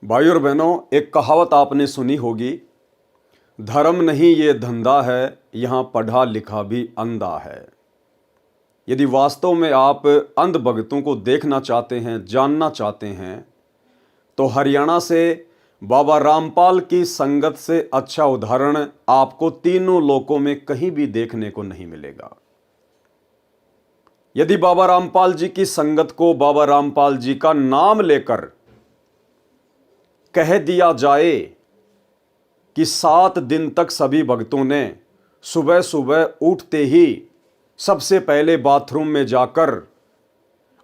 भाई और बहनों, एक कहावत आपने सुनी होगी, धर्म नहीं ये धंधा है, यहाँ पढ़ा लिखा भी अंधा है। यदि वास्तव में आप अंध भगतों को देखना चाहते हैं, जानना चाहते हैं, तो हरियाणा से बाबा रामपाल की संगत से अच्छा उदाहरण आपको तीनों लोकों में कहीं भी देखने को नहीं मिलेगा। यदि बाबा रामपाल जी की संगत को बाबा रामपाल जी का नाम लेकर कह दिया जाए कि 7 दिन तक सभी भक्तों ने सुबह सुबह उठते ही सबसे पहले बाथरूम में जाकर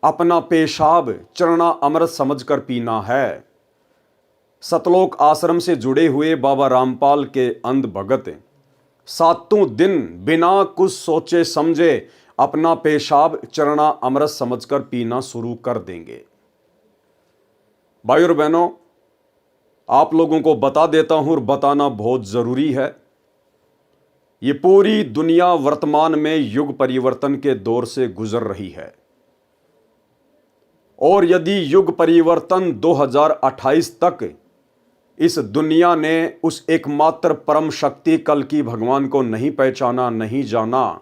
अपना पेशाब चरना अमृत समझकर पीना है। सतलोक आश्रम से जुड़े हुए बाबा रामपाल के अंध भगत 7 दिन बिना कुछ सोचे समझे अपना पेशाब चरना अमृत समझकर पीना शुरू कर देंगे। भाई और बहनों, आप लोगों को बता देता हूं और बताना बहुत जरूरी है। ये पूरी दुनिया वर्तमान में युग परिवर्तन के दौर से गुजर रही है और यदि युग परिवर्तन 2028 तक इस दुनिया ने उस एकमात्र परम शक्ति कल की भगवान को नहीं पहचाना, नहीं जाना,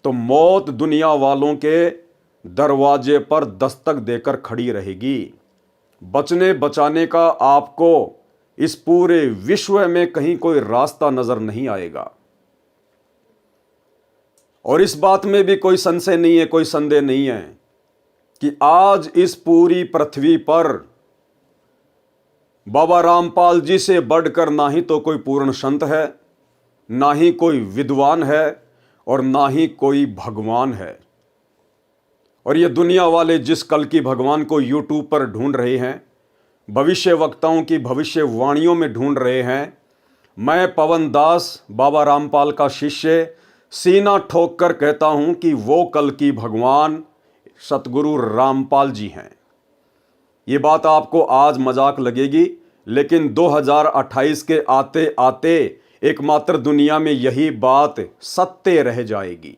तो मौत दुनिया वालों के दरवाजे पर दस्तक देकर खड़ी रहेगी। बचने बचाने का आपको इस पूरे विश्व में कहीं कोई रास्ता नजर नहीं आएगा। और इस बात में भी कोई संशय नहीं है, कोई संदेह नहीं है कि आज इस पूरी पृथ्वी पर बाबा रामपाल जी से बढ़कर ना ही तो कोई पूर्ण संत है, ना ही कोई विद्वान है और ना ही कोई भगवान है। और ये दुनिया वाले जिस कल की भगवान को यूट्यूब पर ढूंढ रहे हैं, भविष्य वक्ताओं की भविष्यवाणियों में ढूंढ रहे हैं, मैं पवन दास बाबा रामपाल का शिष्य सीना ठोक कर कहता हूं कि वो कल की भगवान सतगुरु रामपाल जी हैं। ये बात आपको आज मजाक लगेगी, लेकिन 2028 के आते आते एकमात्र दुनिया में यही बात सत्य रह जाएगी।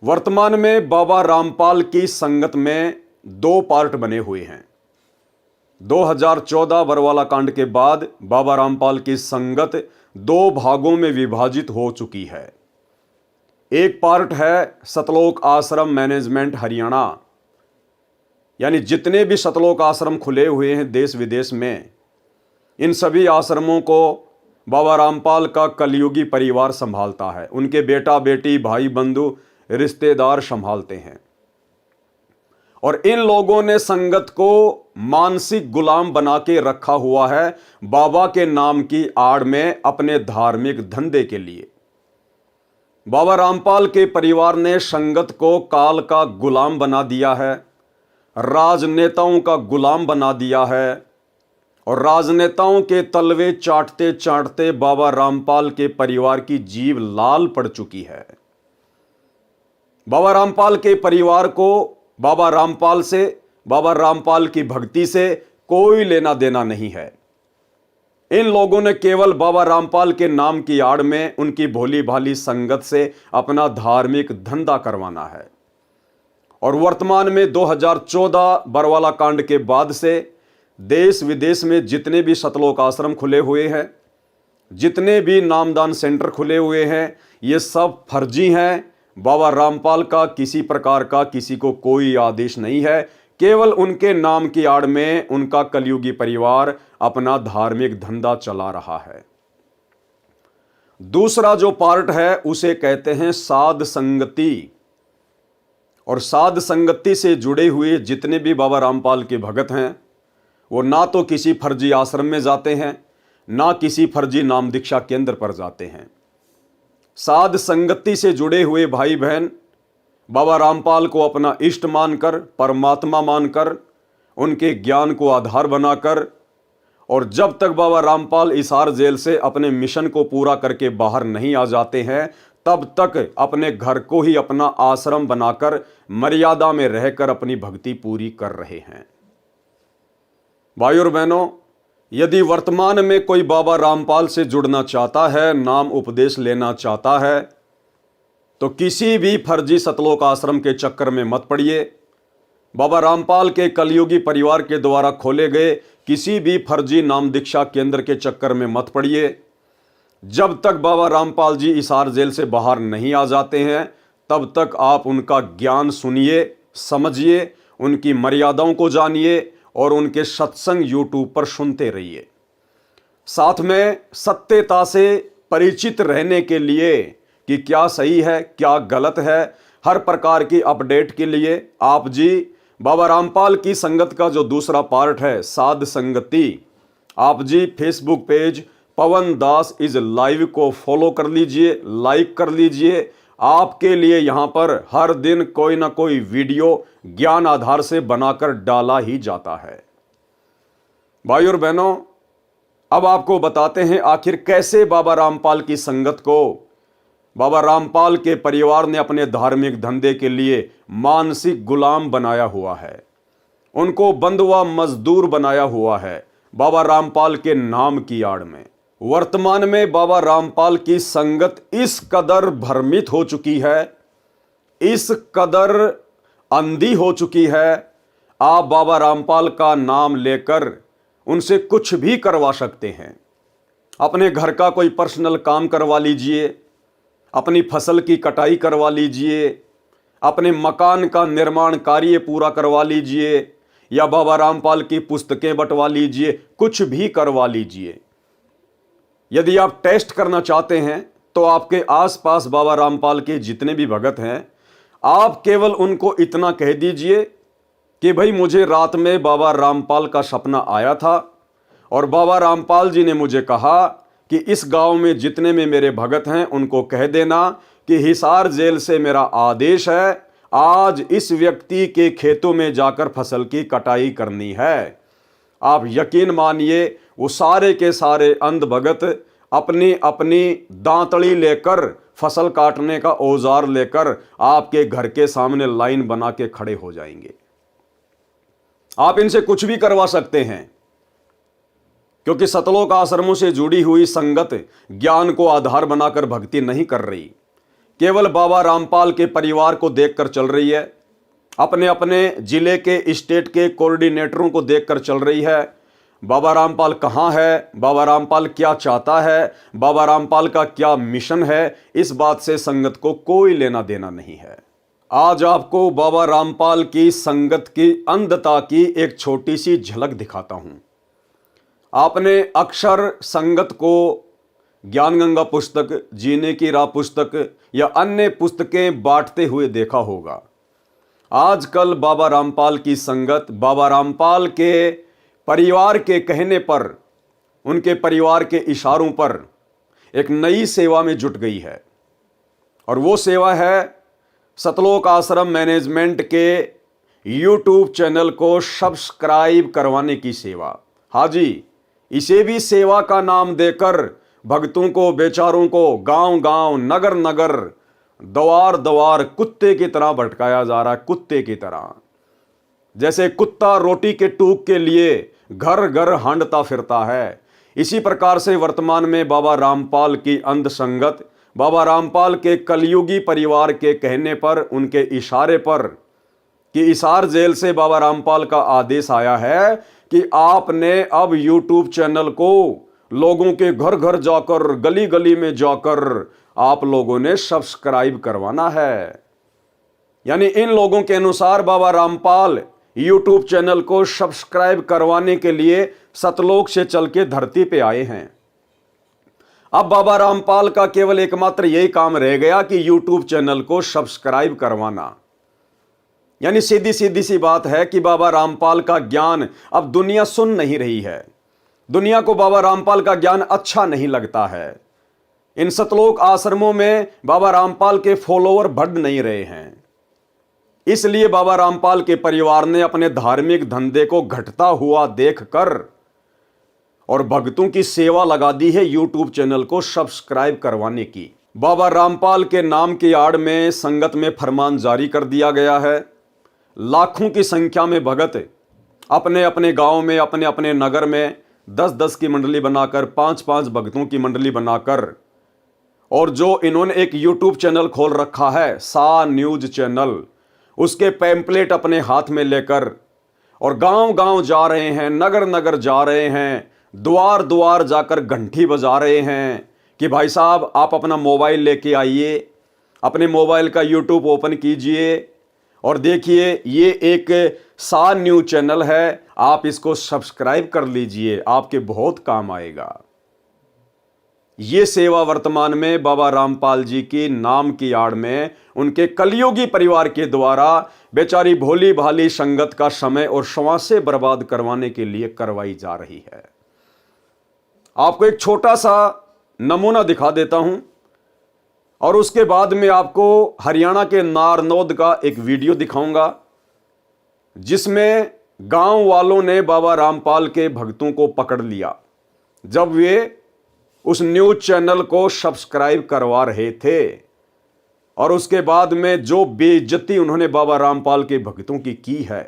वर्तमान में बाबा रामपाल की संगत में 2 पार्ट बने हुए हैं। 2014 बरवाला कांड के बाद बाबा रामपाल की संगत 2 भागों में विभाजित हो चुकी है। एक पार्ट है सतलोक आश्रम मैनेजमेंट हरियाणा, यानी जितने भी सतलोक आश्रम खुले हुए हैं देश विदेश में, इन सभी आश्रमों को बाबा रामपाल का कलयुगी परिवार संभालता है। उनके बेटा बेटी भाई बंधु रिश्तेदार संभालते हैं और इन लोगों ने संगत को मानसिक गुलाम बना के रखा हुआ है बाबा के नाम की आड़ में, अपने धार्मिक धंधे के लिए। बाबा रामपाल के परिवार ने संगत को काल का गुलाम बना दिया है, राजनेताओं का गुलाम बना दिया है और राजनेताओं के तलवे चाटते चाटते बाबा रामपाल के परिवार की जीभ लाल पड़ चुकी है। बाबा रामपाल के परिवार को बाबा रामपाल से, बाबा रामपाल की भक्ति से कोई लेना देना नहीं है। इन लोगों ने केवल बाबा रामपाल के नाम की आड़ में उनकी भोली भाली संगत से अपना धार्मिक धंधा करवाना है। और वर्तमान में 2014 बरवाला कांड के बाद से देश विदेश में जितने भी सतलोक आश्रम खुले हुए हैं, जितने भी नामदान सेंटर खुले हुए हैं, ये सब फर्जी हैं। बाबा रामपाल का किसी प्रकार का किसी को कोई आदेश नहीं है, केवल उनके नाम की आड़ में उनका कलयुगी परिवार अपना धार्मिक धंधा चला रहा है। दूसरा जो पार्ट है उसे कहते हैं साध संगति। और साध संगति से जुड़े हुए जितने भी बाबा रामपाल के भगत हैं, वो ना तो किसी फर्जी आश्रम में जाते हैं, ना किसी फर्जी नाम दीक्षा केंद्र पर जाते हैं। साध संगति से जुड़े हुए भाई बहन बाबा रामपाल को अपना इष्ट मानकर, परमात्मा मानकर, उनके ज्ञान को आधार बनाकर, और जब तक बाबा रामपाल हिसार जेल से अपने मिशन को पूरा करके बाहर नहीं आ जाते हैं, तब तक अपने घर को ही अपना आश्रम बनाकर मर्यादा में रहकर अपनी भक्ति पूरी कर रहे हैं। भाई और बहनों, यदि वर्तमान में कोई बाबा रामपाल से जुड़ना चाहता है, नाम उपदेश लेना चाहता है, तो किसी भी फर्जी सतलोक आश्रम के चक्कर में मत पड़िए। बाबा रामपाल के कलयुगी परिवार के द्वारा खोले गए किसी भी फर्जी नाम दीक्षा केंद्र के चक्कर में मत पड़िए। जब तक बाबा रामपाल जी हिसार जेल से बाहर नहीं आ जाते हैं तब तक आप उनका ज्ञान सुनिए, समझिए, उनकी मर्यादाओं को जानिए और उनके सत्संग यूट्यूब पर सुनते रहिए। साथ में सत्यता से परिचित रहने के लिए कि क्या सही है क्या गलत है, हर प्रकार की अपडेट के लिए आप जी बाबा रामपाल की संगत का जो दूसरा पार्ट है साध संगति, आप जी Facebook page Pawan Das is live को फॉलो कर लीजिए, लाइक कर लीजिए। आपके लिए यहां पर हर दिन कोई ना कोई वीडियो ज्ञान आधार से बनाकर डाला ही जाता है। भाई और बहनों, अब आपको बताते हैं आखिर कैसे बाबा रामपाल की संगत को बाबा रामपाल के परिवार ने अपने धार्मिक धंधे के लिए मानसिक गुलाम बनाया हुआ है, उनको बंधुआ मजदूर बनाया हुआ है बाबा रामपाल के नाम की आड़ में। वर्तमान में बाबा रामपाल की संगत इस कदर भ्रमित हो चुकी है, इस कदर अंधी हो चुकी है, आप बाबा रामपाल का नाम लेकर उनसे कुछ भी करवा सकते हैं। अपने घर का कोई पर्सनल काम करवा लीजिए, अपनी फसल की कटाई करवा लीजिए, अपने मकान का निर्माण कार्य पूरा करवा लीजिए, या बाबा रामपाल की पुस्तकें बंटवा लीजिए, कुछ भी करवा लीजिए। यदि आप टेस्ट करना चाहते हैं तो आपके आसपास बाबा रामपाल के जितने भी भगत हैं, आप केवल उनको इतना कह दीजिए कि भाई मुझे रात में बाबा रामपाल का सपना आया था और बाबा रामपाल जी ने मुझे कहा कि इस गांव में जितने में मेरे भगत हैं उनको कह देना कि हिसार जेल से मेरा आदेश है, आज इस व्यक्ति के खेतों में जाकर फसल की कटाई करनी है। आप यकीन मानिए वो सारे के सारे अंध भगत अपनी अपनी दांतड़ी लेकर, फसल काटने का औजार लेकर आपके घर के सामने लाइन बना के खड़े हो जाएंगे। आप इनसे कुछ भी करवा सकते हैं क्योंकि सतलोक आश्रमों से जुड़ी हुई संगत ज्ञान को आधार बनाकर भक्ति नहीं कर रही, केवल बाबा रामपाल के परिवार को देखकर चल रही है, अपने अपने जिले के स्टेट के कोऑर्डिनेटरों को देखकर चल रही है। बाबा रामपाल कहाँ है, बाबा रामपाल क्या चाहता है, बाबा रामपाल का क्या मिशन है, इस बात से संगत को कोई लेना देना नहीं है। आज आपको बाबा रामपाल की संगत की अंधता की एक छोटी सी झलक दिखाता हूं। आपने अक्सर संगत को ज्ञान गंगा पुस्तक, जीने की राह पुस्तक या अन्य पुस्तकें बांटते हुए देखा होगा। आजकल बाबा रामपाल की संगत बाबा रामपाल के परिवार के कहने पर, उनके परिवार के इशारों पर एक नई सेवा में जुट गई है और वो सेवा है सतलोक आश्रम मैनेजमेंट के यूट्यूब चैनल को सब्सक्राइब करवाने की सेवा। हाँ जी, इसे भी सेवा का नाम देकर भक्तों को, बेचारों को गांव गांव, नगर नगर, द्वार द्वार कुत्ते की तरह भटकाया जा रहा है। कुत्ते की तरह, जैसे कुत्ता रोटी के टूक के लिए घर घर हांडता फिरता है, इसी प्रकार से वर्तमान में बाबा रामपाल की अंध संगत बाबा रामपाल के कलयुगी परिवार के कहने पर, उनके इशारे पर कि हिसार जेल से बाबा रामपाल का आदेश आया है कि आपने अब यूट्यूब चैनल को लोगों के घर घर जाकर, गली गली में जाकर आप लोगों ने सब्सक्राइब करवाना है। यानी इन लोगों के अनुसार बाबा रामपाल यूट्यूब चैनल को सब्सक्राइब करवाने के लिए सतलोक से चल के धरती पे आए हैं। अब बाबा रामपाल का केवल एकमात्र यही काम रह गया कि यूट्यूब चैनल को सब्सक्राइब करवाना। यानी सीधी सीधी सी बात है कि बाबा रामपाल का ज्ञान अब दुनिया सुन नहीं रही है। दुनिया को बाबा रामपाल का ज्ञान अच्छा नहीं लगता है। इन सतलोक आश्रमों में बाबा रामपाल के फॉलोअर बढ़ नहीं रहे हैं। इसलिए बाबा रामपाल के परिवार ने अपने धार्मिक धंधे को घटता हुआ देखकर और भक्तों की सेवा लगा दी है यूट्यूब चैनल को सब्सक्राइब करवाने की। बाबा रामपाल के नाम की आड़ में संगत में फरमान जारी कर दिया गया है। लाखों की संख्या में भगत अपने अपने गांव में, अपने अपने नगर में 10-10 की मंडली बनाकर, 5-5 भक्तों की मंडली बनाकर, और जो इन्होंने एक यूट्यूब चैनल खोल रखा है सा न्यूज चैनल, उसके पैम्पलेट अपने हाथ में लेकर और गांव गांव जा रहे हैं, नगर नगर जा रहे हैं, द्वार द्वार जाकर घंटी बजा रहे हैं कि भाई साहब आप अपना मोबाइल लेके आइए, अपने मोबाइल का यूट्यूब ओपन कीजिए और देखिए ये एक सा न्यूज़ चैनल है, आप इसको सब्सक्राइब कर लीजिए, आपके बहुत काम आएगा। ये सेवा वर्तमान में बाबा रामपाल जी की नाम की आड़ में उनके कलयुगी परिवार के द्वारा बेचारी भोली भाली संगत का समय और श्वासें बर्बाद करवाने के लिए करवाई जा रही है। आपको एक छोटा सा नमूना दिखा देता हूं और उसके बाद में आपको हरियाणा के नारनौद का एक वीडियो दिखाऊंगा जिसमें गांव वालों ने बाबा रामपाल के भक्तों को पकड़ लिया जब वे उस न्यूज़ चैनल को सब्सक्राइब करवा रहे थे और उसके बाद में जो बेइज्जती उन्होंने बाबा रामपाल के भक्तों की है,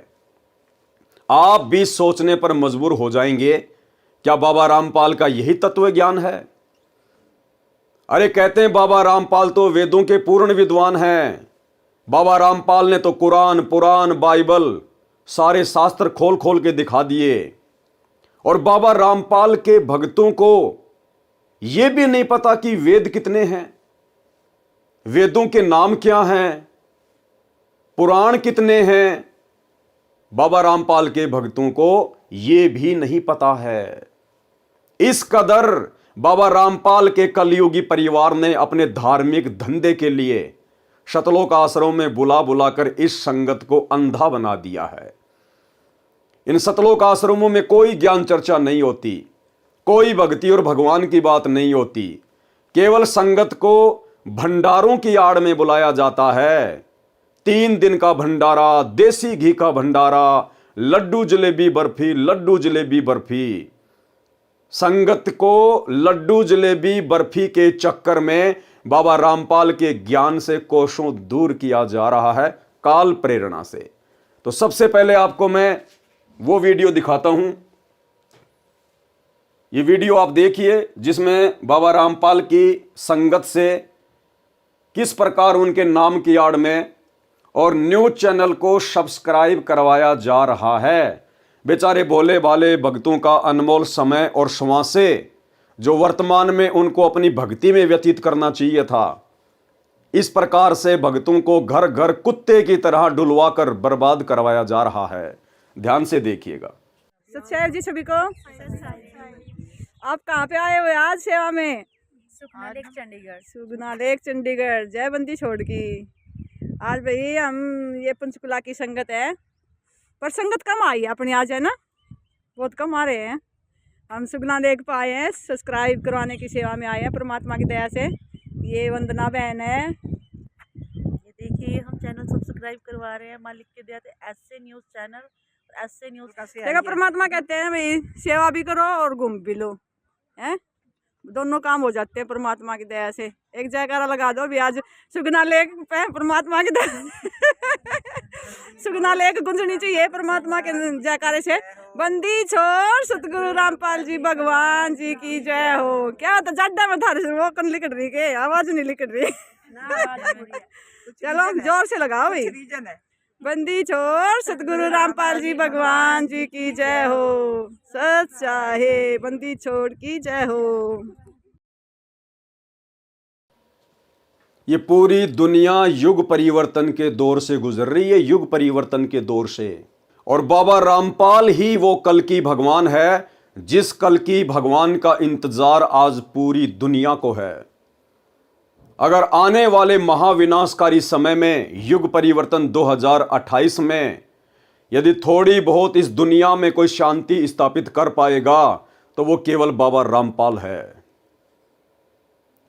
आप भी सोचने पर मजबूर हो जाएंगे, क्या बाबा रामपाल का यही तत्व ज्ञान है? अरे कहते हैं बाबा रामपाल तो वेदों के पूर्ण विद्वान हैं, बाबा रामपाल ने तो कुरान, पुराण, बाइबल सारे शास्त्र खोल खोल के दिखा दिए और बाबा रामपाल के भक्तों को यह भी नहीं पता कि वेद कितने हैं, वेदों के नाम क्या हैं, पुराण कितने हैं। बाबा रामपाल के भक्तों को यह भी नहीं पता है। इस कदर बाबा रामपाल के कलयुगी परिवार ने अपने धार्मिक धंधे के लिए सतलोक आश्रम में बुला बुलाकर इस संगत को अंधा बना दिया है। इन सतलोक आश्रमों में कोई ज्ञान चर्चा नहीं होती, कोई भक्ति और भगवान की बात नहीं होती, केवल संगत को भंडारों की आड़ में बुलाया जाता है। 3 दिन का भंडारा, देसी घी का भंडारा, लड्डू जलेबी बर्फी, लड्डू जलेबी बर्फी। संगत को लड्डू जलेबी बर्फी के चक्कर में बाबा रामपाल के ज्ञान से कोसों दूर किया जा रहा है काल प्रेरणा से। तो सबसे पहले आपको मैं वो वीडियो दिखाता हूं। ये वीडियो आप देखिए जिसमें बाबा रामपाल की संगत से किस प्रकार उनके नाम की आड़ में और न्यूज़ चैनल को सब्सक्राइब करवाया जा रहा है। बेचारे भोले भाले भक्तों का अनमोल समय और श्वासें जो वर्तमान में उनको अपनी भक्ति में व्यतीत करना चाहिए था, इस प्रकार से भक्तों को घर घर कुत्ते की तरह डुलवा कर बर्बाद करवाया जा रहा है। ध्यान से देखिएगा। सत्याग्रह जी सभी को। आप कहाँ पे आए हुए आज सेवा में? सुखना लेक चंडीगढ़। सुगना लेक चंडीगढ़। जय बंदी छोड़ की। आज भाई हम ये पंचकुला की संगत है, पर संगत कम आई है अपनी आज, है ना, बहुत कम आ रहे हैं। हम सुगना लेक पे आए हैं, सब्सक्राइब करवाने की सेवा में आए हैं परमात्मा की दया से। ये वंदना बहन है, ये देखिए हम चैनल सब्सक्राइब करवा रहे हैं मालिक के दया से। ऐसे न्यूज़ चैनल, ऐसे न्यूज़ का देखो परमात्मा कहते हैं भाई सेवा भी करो और घूम भी लो, हैं, दोनों काम हो जाते हैं परमात्मा की दया से। एक जयकारा लगा दो भी आज सुगना लेक पे परमात्मा की दया सुगना लेक गुंजनी चाहिए परमात्मा के जयकारे से। बंदी छोड़ सतगुरु रामपाल जी भगवान जी की जय हो। क्या तो जाड्डा में था वो कौन लिख रही के आवाज नहीं लिख रही चलो जोर से लगाओ भाई। बंदी छोड़ सतगुरु रामपाल जी भगवान जी की जय हो। सच चाहे बंदी छोड़ की जय हो। ये पूरी दुनिया युग परिवर्तन के दौर से गुजर रही है, युग परिवर्तन के दौर से। और बाबा रामपाल ही वो कल की भगवान है जिस कल की भगवान का इंतजार आज पूरी दुनिया को है। अगर आने वाले महाविनाशकारी समय में युग परिवर्तन 2028 में यदि थोड़ी बहुत इस दुनिया में कोई शांति स्थापित कर पाएगा तो वो केवल बाबा रामपाल है।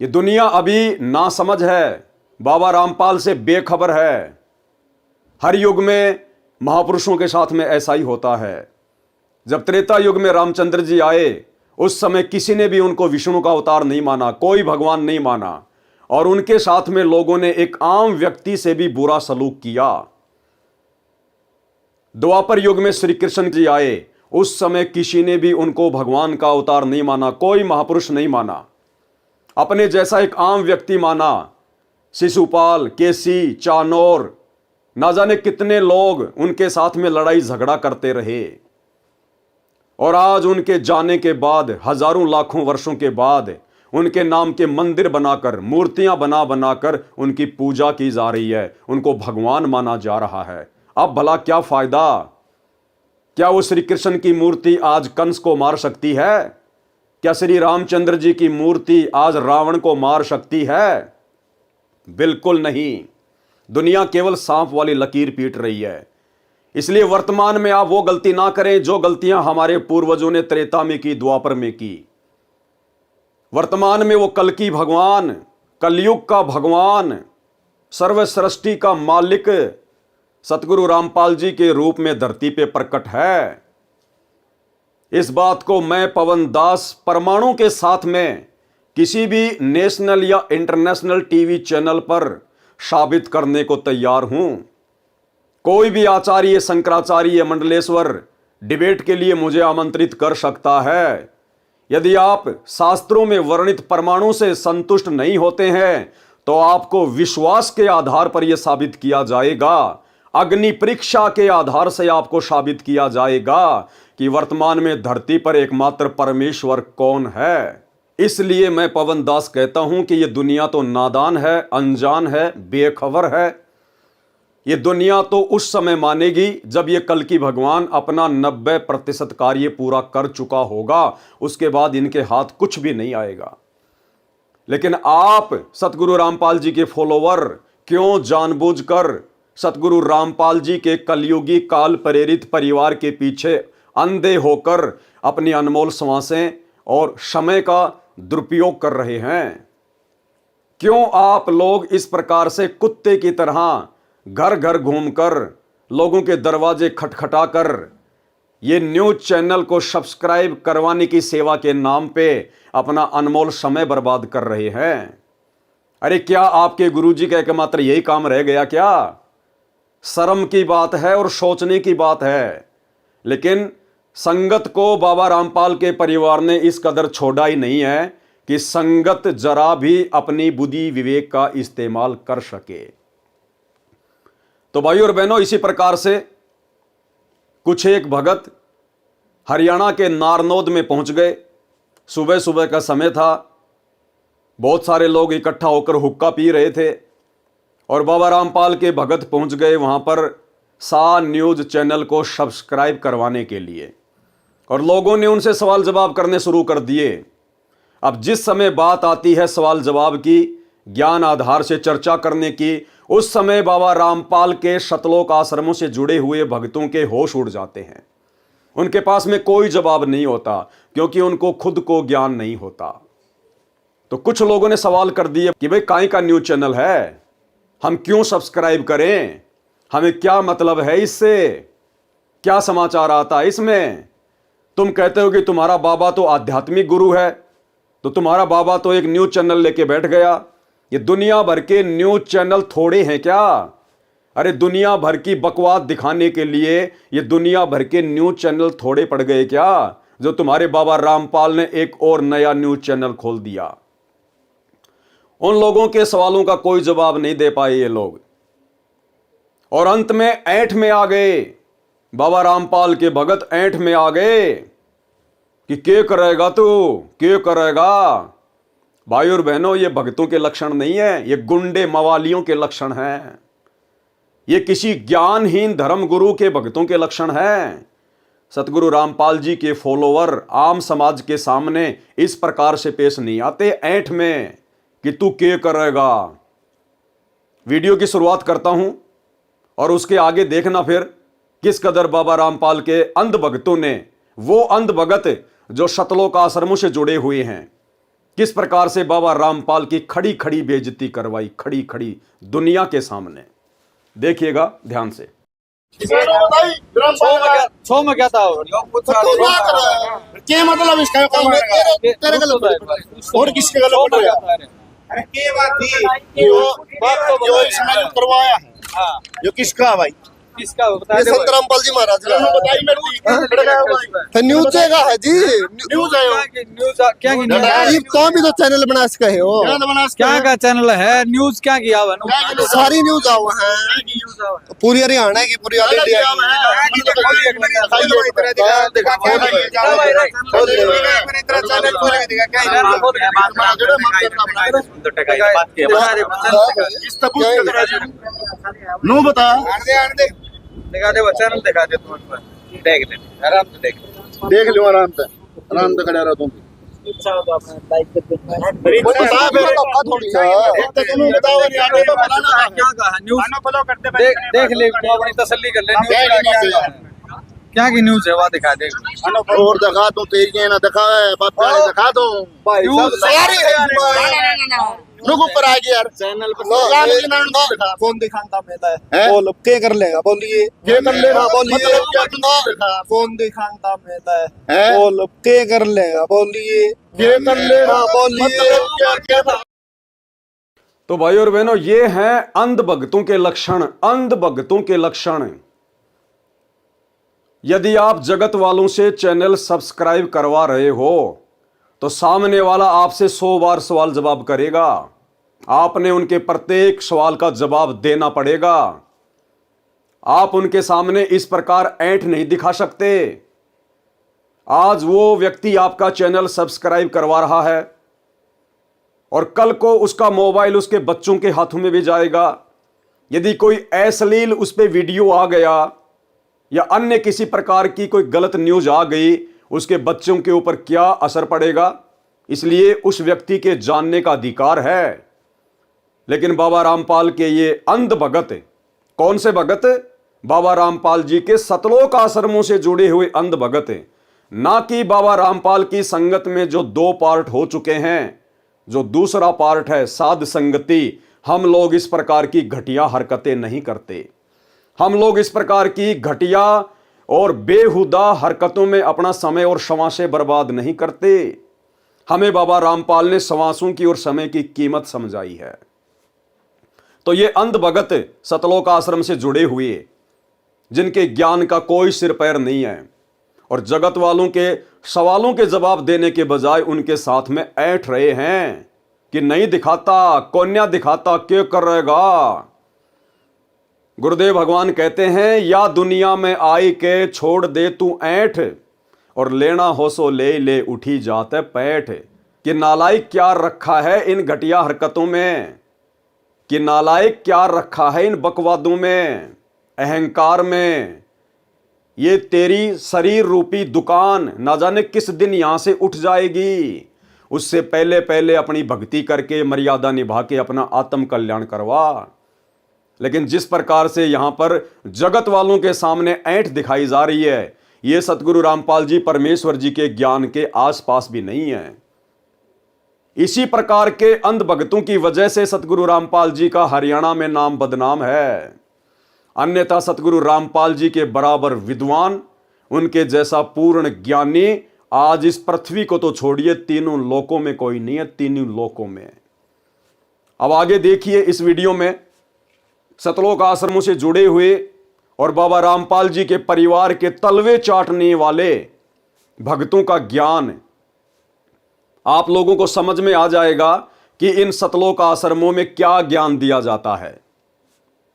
ये दुनिया अभी नासमझ है, बाबा रामपाल से बेखबर है। हर युग में महापुरुषों के साथ में ऐसा ही होता है। जब त्रेता युग में रामचंद्र जी आए उस समय किसी ने भी उनको विष्णु का अवतार नहीं माना, कोई भगवान नहीं माना, और उनके साथ में लोगों ने एक आम व्यक्ति से भी बुरा सलूक किया। द्वापर युग में श्री कृष्ण जी आए उस समय किसी ने भी उनको भगवान का अवतार नहीं माना, कोई महापुरुष नहीं माना, अपने जैसा एक आम व्यक्ति माना। शिशुपाल, केसी, चाणोर, ना जाने कितने लोग उनके साथ में लड़ाई झगड़ा करते रहे, और आज उनके जाने के बाद हजारों लाखों वर्षों के बाद उनके नाम के मंदिर बनाकर, मूर्तियां बना बनाकर उनकी पूजा की जा रही है, उनको भगवान माना जा रहा है। अब भला क्या फायदा? क्या वो श्री कृष्ण की मूर्ति आज कंस को मार सकती है? क्या श्री रामचंद्र जी की मूर्ति आज रावण को मार सकती है? बिल्कुल नहीं। दुनिया केवल सांप वाली लकीर पीट रही है। इसलिए वर्तमान में आप वो गलती ना करें जो गलतियां हमारे पूर्वजों ने त्रेता में की, द्वापर में की। वर्तमान में वो कल्कि भगवान, कलयुग का भगवान, सर्व सृष्टि का मालिक सतगुरु रामपाल जी के रूप में धरती पे प्रकट है। इस बात को मैं पवन दास परमाणु के साथ में किसी भी नेशनल या इंटरनेशनल टीवी चैनल पर साबित करने को तैयार हूं। कोई भी आचार्य, शंकराचार्य, मंडलेश्वर डिबेट के लिए मुझे आमंत्रित कर सकता है। यदि आप शास्त्रों में वर्णित परमाणु से संतुष्ट नहीं होते हैं तो आपको विश्वास के आधार पर यह साबित किया जाएगा, अग्नि परीक्षा के आधार से आपको साबित किया जाएगा कि वर्तमान में धरती पर एकमात्र परमेश्वर कौन है। इसलिए मैं पवन दास कहता हूं कि यह दुनिया तो नादान है, अनजान है, बेखबर है। ये दुनिया तो उस समय मानेगी जब ये कल्कि भगवान अपना 90% कार्य पूरा कर चुका होगा, उसके बाद इनके हाथ कुछ भी नहीं आएगा। लेकिन आप सतगुरु रामपाल जी के फॉलोवर क्यों जानबूझकर सतगुरु रामपाल जी के कलयुगी काल प्रेरित परिवार के पीछे अंधे होकर अपनी अनमोल सांसें और समय का दुरुपयोग कर रहे हैं? क्यों आप लोग इस प्रकार से कुत्ते की तरह घर घर घूमकर, लोगों के दरवाजे खटखटाकर ये न्यूज चैनल को सब्सक्राइब करवाने की सेवा के नाम पे अपना अनमोल समय बर्बाद कर रहे हैं? अरे क्या आपके गुरुजी का एकमात्र यही काम रह गया क्या? शर्म की बात है और सोचने की बात है। लेकिन संगत को बाबा रामपाल के परिवार ने इस कदर छोड़ा ही नहीं है कि संगत जरा भी अपनी बुद्धि विवेक का इस्तेमाल कर सके। तो भाइयों और बहनों, इसी प्रकार से कुछ एक भगत हरियाणा के नारनौद में पहुंच गए। सुबह सुबह का समय था, बहुत सारे लोग इकट्ठा होकर हुक्का पी रहे थे और बाबा रामपाल के भगत पहुंच गए वहां पर सा न्यूज चैनल को सब्सक्राइब करवाने के लिए, और लोगों ने उनसे सवाल जवाब करने शुरू कर दिए। अब जिस समय बात आती है सवाल जवाब की, ज्ञान आधार से चर्चा करने की, उस समय बाबा रामपाल के शतलोक आश्रमों से जुड़े हुए भक्तों के होश उड़ जाते हैं। उनके पास में कोई जवाब नहीं होता क्योंकि उनको खुद को ज्ञान नहीं होता। तो कुछ लोगों ने सवाल कर दिए कि भाई काहे का न्यूज चैनल है, हम क्यों सब्सक्राइब करें, हमें क्या मतलब है इससे, क्या समाचार आता है इसमें? तुम कहते हो कि तुम्हारा बाबा तो आध्यात्मिक गुरु है, तो तुम्हारा बाबा तो एक न्यूज चैनल लेके बैठ गया। ये दुनिया भर के न्यूज चैनल थोड़े हैं क्या? अरे दुनिया भर की बकवास दिखाने के लिए ये दुनिया भर के न्यूज चैनल थोड़े पड़ गए क्या, जो तुम्हारे बाबा रामपाल ने एक और नया न्यूज चैनल खोल दिया? उन लोगों के सवालों का कोई जवाब नहीं दे पाए ये लोग, और अंत में ऐंठ में आ गए। बाबा रामपाल के भगत ऐंठ में आ गए कि क्या करेगा तू, क्या करेगा? भाई और बहनों, ये भक्तों के लक्षण नहीं है, ये गुंडे मवालियों के लक्षण हैं। ये किसी ज्ञानहीन धर्मगुरु के भक्तों के लक्षण हैं। सतगुरु रामपाल जी के फॉलोवर आम समाज के सामने इस प्रकार से पेश नहीं आते ऐंठ में कि तू क्या करेगा। वीडियो की शुरुआत करता हूं और उसके आगे देखना फिर किस कदर बाबा रामपाल के अंध भक्तों ने, वो अंध भगत जो शतलोक आश्रमों से जुड़े हुए हैं, किस प्रकार से बाबा रामपाल की खड़ी खड़ी बेइज्जती करवाई, खड़ी खड़ी दुनिया के सामने। देखिएगा ध्यान से। छो में क्या था क्या मतलब इसका तेरे गलत और किसके गलत पड़ गया? अरे क्या बात थी जो इसमें करवाया है जो किसका भाई, किसका ये संत रामपाल जी महाराज का न्यूज है जी, न्यूज है न्यूज क्या ये कौन भी तो चैनल बना सके हो, क्या का चैनल है न्यूज क्या किया हुआ सारी न्यूज आओ है पूरी हरियाणा की पूरी ऑल इंडिया नो बता दिखा दे बच्चा दिखा दे तुम देख ले आराम से देख लो आराम से खड़ा रहो तुम देख ले तो अपनी तसल्ली कर ले क्या की न्यूज है वहाँ दिखा दे और दिखा दो तेरी ना दिखा दिखा दो रुक ऊपर आ गया यार चैनल पर कौन दिखाता मेला है बोल के कर लेगा बोलिए के कर लेगा बोलिए कौन दिखाता मेला है बोल के कर लेगा बोलिए के कर लेगा बोलिए। तो भाई और बहनों, ये हैं अंध भक्तों के लक्षण, अंध भक्तों के लक्षण। यदि आप जगत वालों से चैनल सब्सक्राइब करवा रहे हो तो सामने वाला आपसे 100 बार सवाल जवाब करेगा, आपने उनके प्रत्येक सवाल का जवाब देना पड़ेगा। आप उनके सामने इस प्रकार ऐंठ नहीं दिखा सकते। आज वो व्यक्ति आपका चैनल सब्सक्राइब करवा रहा है और कल को उसका मोबाइल उसके बच्चों के हाथों में भी जाएगा। यदि कोई अश्लील उस पर वीडियो आ गया या अन्य किसी प्रकार की कोई गलत न्यूज आ गई, उसके बच्चों के ऊपर क्या असर पड़ेगा। इसलिए उस व्यक्ति के जानने का अधिकार है। लेकिन बाबा रामपाल के ये अंध भगत, कौन से भगत? बाबा रामपाल जी के सतलोक आश्रमों से जुड़े हुए अंध भगत, ना कि बाबा रामपाल की संगत में जो 2 पार्ट हो चुके हैं। जो दूसरा पार्ट है साध संगति, हम लोग इस प्रकार की घटिया हरकतें नहीं करते। हम लोग इस प्रकार की घटिया और बेहुदा हरकतों में अपना समय और श्वासें बर्बाद नहीं करते। हमें बाबा रामपाल ने श्वासों की और समय की कीमत समझाई है। तो ये अंध भगत सतलोक आश्रम से जुड़े हुए, जिनके ज्ञान का कोई सिर पैर नहीं है और जगत वालों के सवालों के जवाब देने के बजाय उनके साथ में ऐंठ रहे हैं कि नहीं दिखाता, कौन्या दिखाता, क्या कर रहेगा। गुरुदेव भगवान कहते हैं, या दुनिया में आई के छोड़ दे तू ऐंठ और लेना हो सो ले ले उठी जाते पैठ। कि नालायक क्या रखा है इन घटिया हरकतों में, कि नालायक क्या रखा है इन बकवादों में, अहंकार में। ये तेरी शरीर रूपी दुकान ना जाने किस दिन यहां से उठ जाएगी। उससे पहले पहले अपनी भक्ति करके मर्यादा निभा के अपना आत्म कल्याण करवा। लेकिन जिस प्रकार से यहां पर जगत वालों के सामने ऐंठ दिखाई जा रही है, ये सतगुरु रामपाल जी परमेश्वर जी के ज्ञान के आसपास भी नहीं है। इसी प्रकार के अंध भक्तों की वजह से सतगुरु रामपाल जी का हरियाणा में नाम बदनाम है। अन्यथा सतगुरु रामपाल जी के बराबर विद्वान, उनके जैसा पूर्ण ज्ञानी आज इस पृथ्वी को तो छोड़िए, तीनों लोकों में कोई नहीं है, तीनों लोकों में। अब आगे देखिए इस वीडियो में सतलोक आश्रमों से जुड़े हुए और बाबा रामपाल जी के परिवार के तलवे चाटने वाले भक्तों का ज्ञान आप लोगों को समझ में आ जाएगा कि इन सतलोक आश्रमों में क्या ज्ञान दिया जाता है,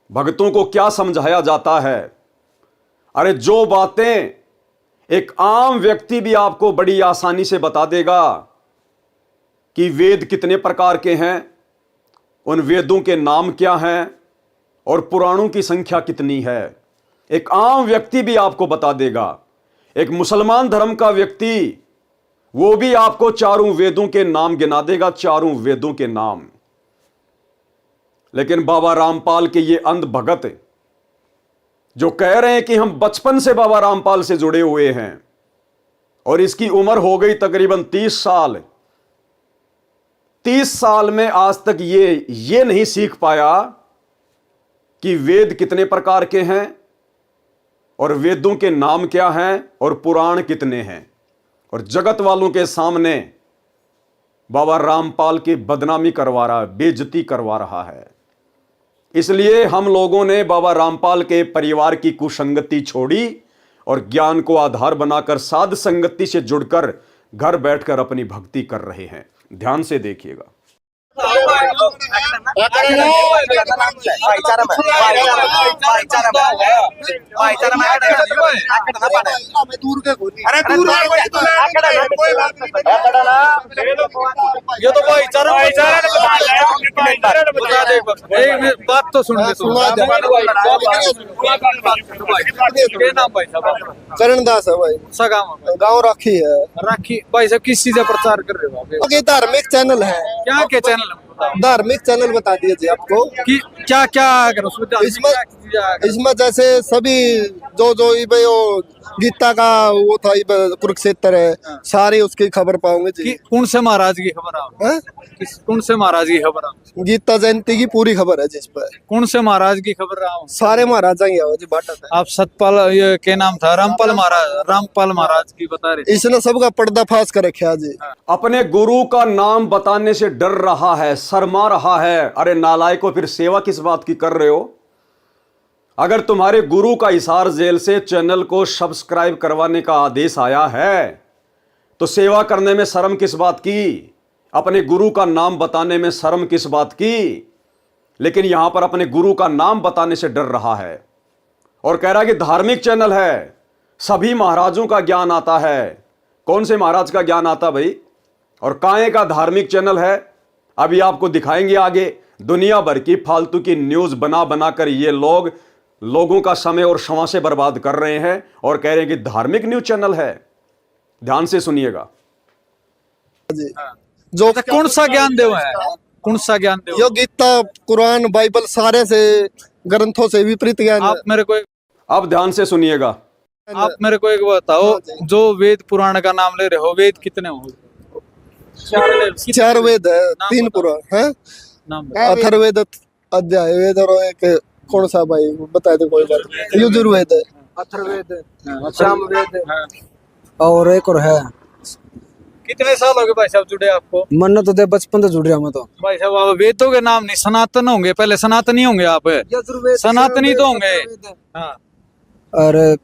भक्तों को क्या समझाया जाता है। अरे जो बातें एक आम व्यक्ति भी आपको बड़ी आसानी से बता देगा कि वेद कितने प्रकार के हैं, उन वेदों के नाम क्या हैं और पुराणों की संख्या कितनी है, एक आम व्यक्ति भी आपको बता देगा। एक मुसलमान धर्म का व्यक्ति, वो भी आपको चारों वेदों के नाम गिना देगा, चारों वेदों के नाम। लेकिन बाबा रामपाल के ये अंध भगत जो कह रहे हैं कि हम बचपन से बाबा रामपाल से जुड़े हुए हैं और इसकी उम्र हो गई तकरीबन 30 साल, 30 साल में आज तक ये नहीं सीख पाया कि वेद कितने प्रकार के हैं और वेदों के नाम क्या हैं और पुराण कितने हैं। और जगत वालों के सामने बाबा रामपाल की बदनामी करवा रहा है, बेइज्जती करवा रहा है। इसलिए हम लोगों ने बाबा रामपाल के परिवार की कुसंगति छोड़ी और ज्ञान को आधार बनाकर साध संगति से जुड़कर घर बैठकर अपनी भक्ति कर रहे हैं। ध्यान से देखिएगा। दूर के ये तो भाईचारा बात तो सुन करण दास है भाई, सा काम गाँव राखी है। राखी भाई साहब किस चीज का प्रचार कर रहे हो आप? ये धार्मिक चैनल है, क्या क्या चैनल है बताओ? धार्मिक चैनल बता दीजिए आपको कि क्या क्या अगर उसमें इसमें जैसे सभी जो इबे वो गीता का वो था इबे कुरुक्षेत्र है, सारी उसकी खबर पाओगे जी। कि कौन से महाराज की खबर है? हैं? कौन से महाराज की खबर है? गीता जयंती की पूरी खबर है जिस पर कौन से महाराज की खबर रहा हूँ? सारे महाराजा ही है जी बाटा है। आप सतपाल ये क्या नाम था? रामपाल महाराज की बता रहे थे। इसने सबका पर्दाफाश कर रखा जी। अपने गुरु का नाम बताने से डर रहा है, शर्मा रहा है। अरे नालायकों, फिर सेवा किस बात की कर रहे हो? अगर तुम्हारे गुरु का हिसार जेल से चैनल को सब्सक्राइब करवाने का आदेश आया है तो सेवा करने में शर्म किस बात की? अपने गुरु का नाम बताने में शर्म किस बात की? लेकिन यहां पर अपने गुरु का नाम बताने से डर रहा है और कह रहा है कि धार्मिक चैनल है, सभी महाराजों का ज्ञान आता है। कौन से महाराज का ज्ञान आता भाई? और काहे का धार्मिक चैनल है? अभी आपको दिखाएंगे आगे। दुनिया भर की फालतू की न्यूज बना बनाकर ये लोगों का समय और क्षमा से बर्बाद कर रहे हैं और कह रहे हैं कि धार्मिक न्यूज चैनल है। ध्यान से सुनिएगा जो कौन सा ज्ञान देव है? कौन सा ज्ञान देव? यो गीता कुरान बाइबल सारे से ग्रंथों से विपरीत ज्ञान आप मेरे को अब ध्यान से सुनिएगा। आप मेरे को एक बताओ, जो वेद पुराण का नाम ले रहे हो, वेद कितने हो? चार वेद है, तीन पुराण है, नाम अथर्ववेद, अध्याय वेद और एक कौन सा भाई बता दे कोई बात। यजुर्वेद है, अथर्ववेद, सामवेद और एक और है। कितने साल हो गए भाई साहब जुड़े आपको? मन तो दे बचपन से जुड़ रहा मैं तो। भाई साहब आप वेदों के नाम नहीं, सनातन होंगे, पहले सनातनी होंगे आप। सनातनी तो होंगे। हाँ। और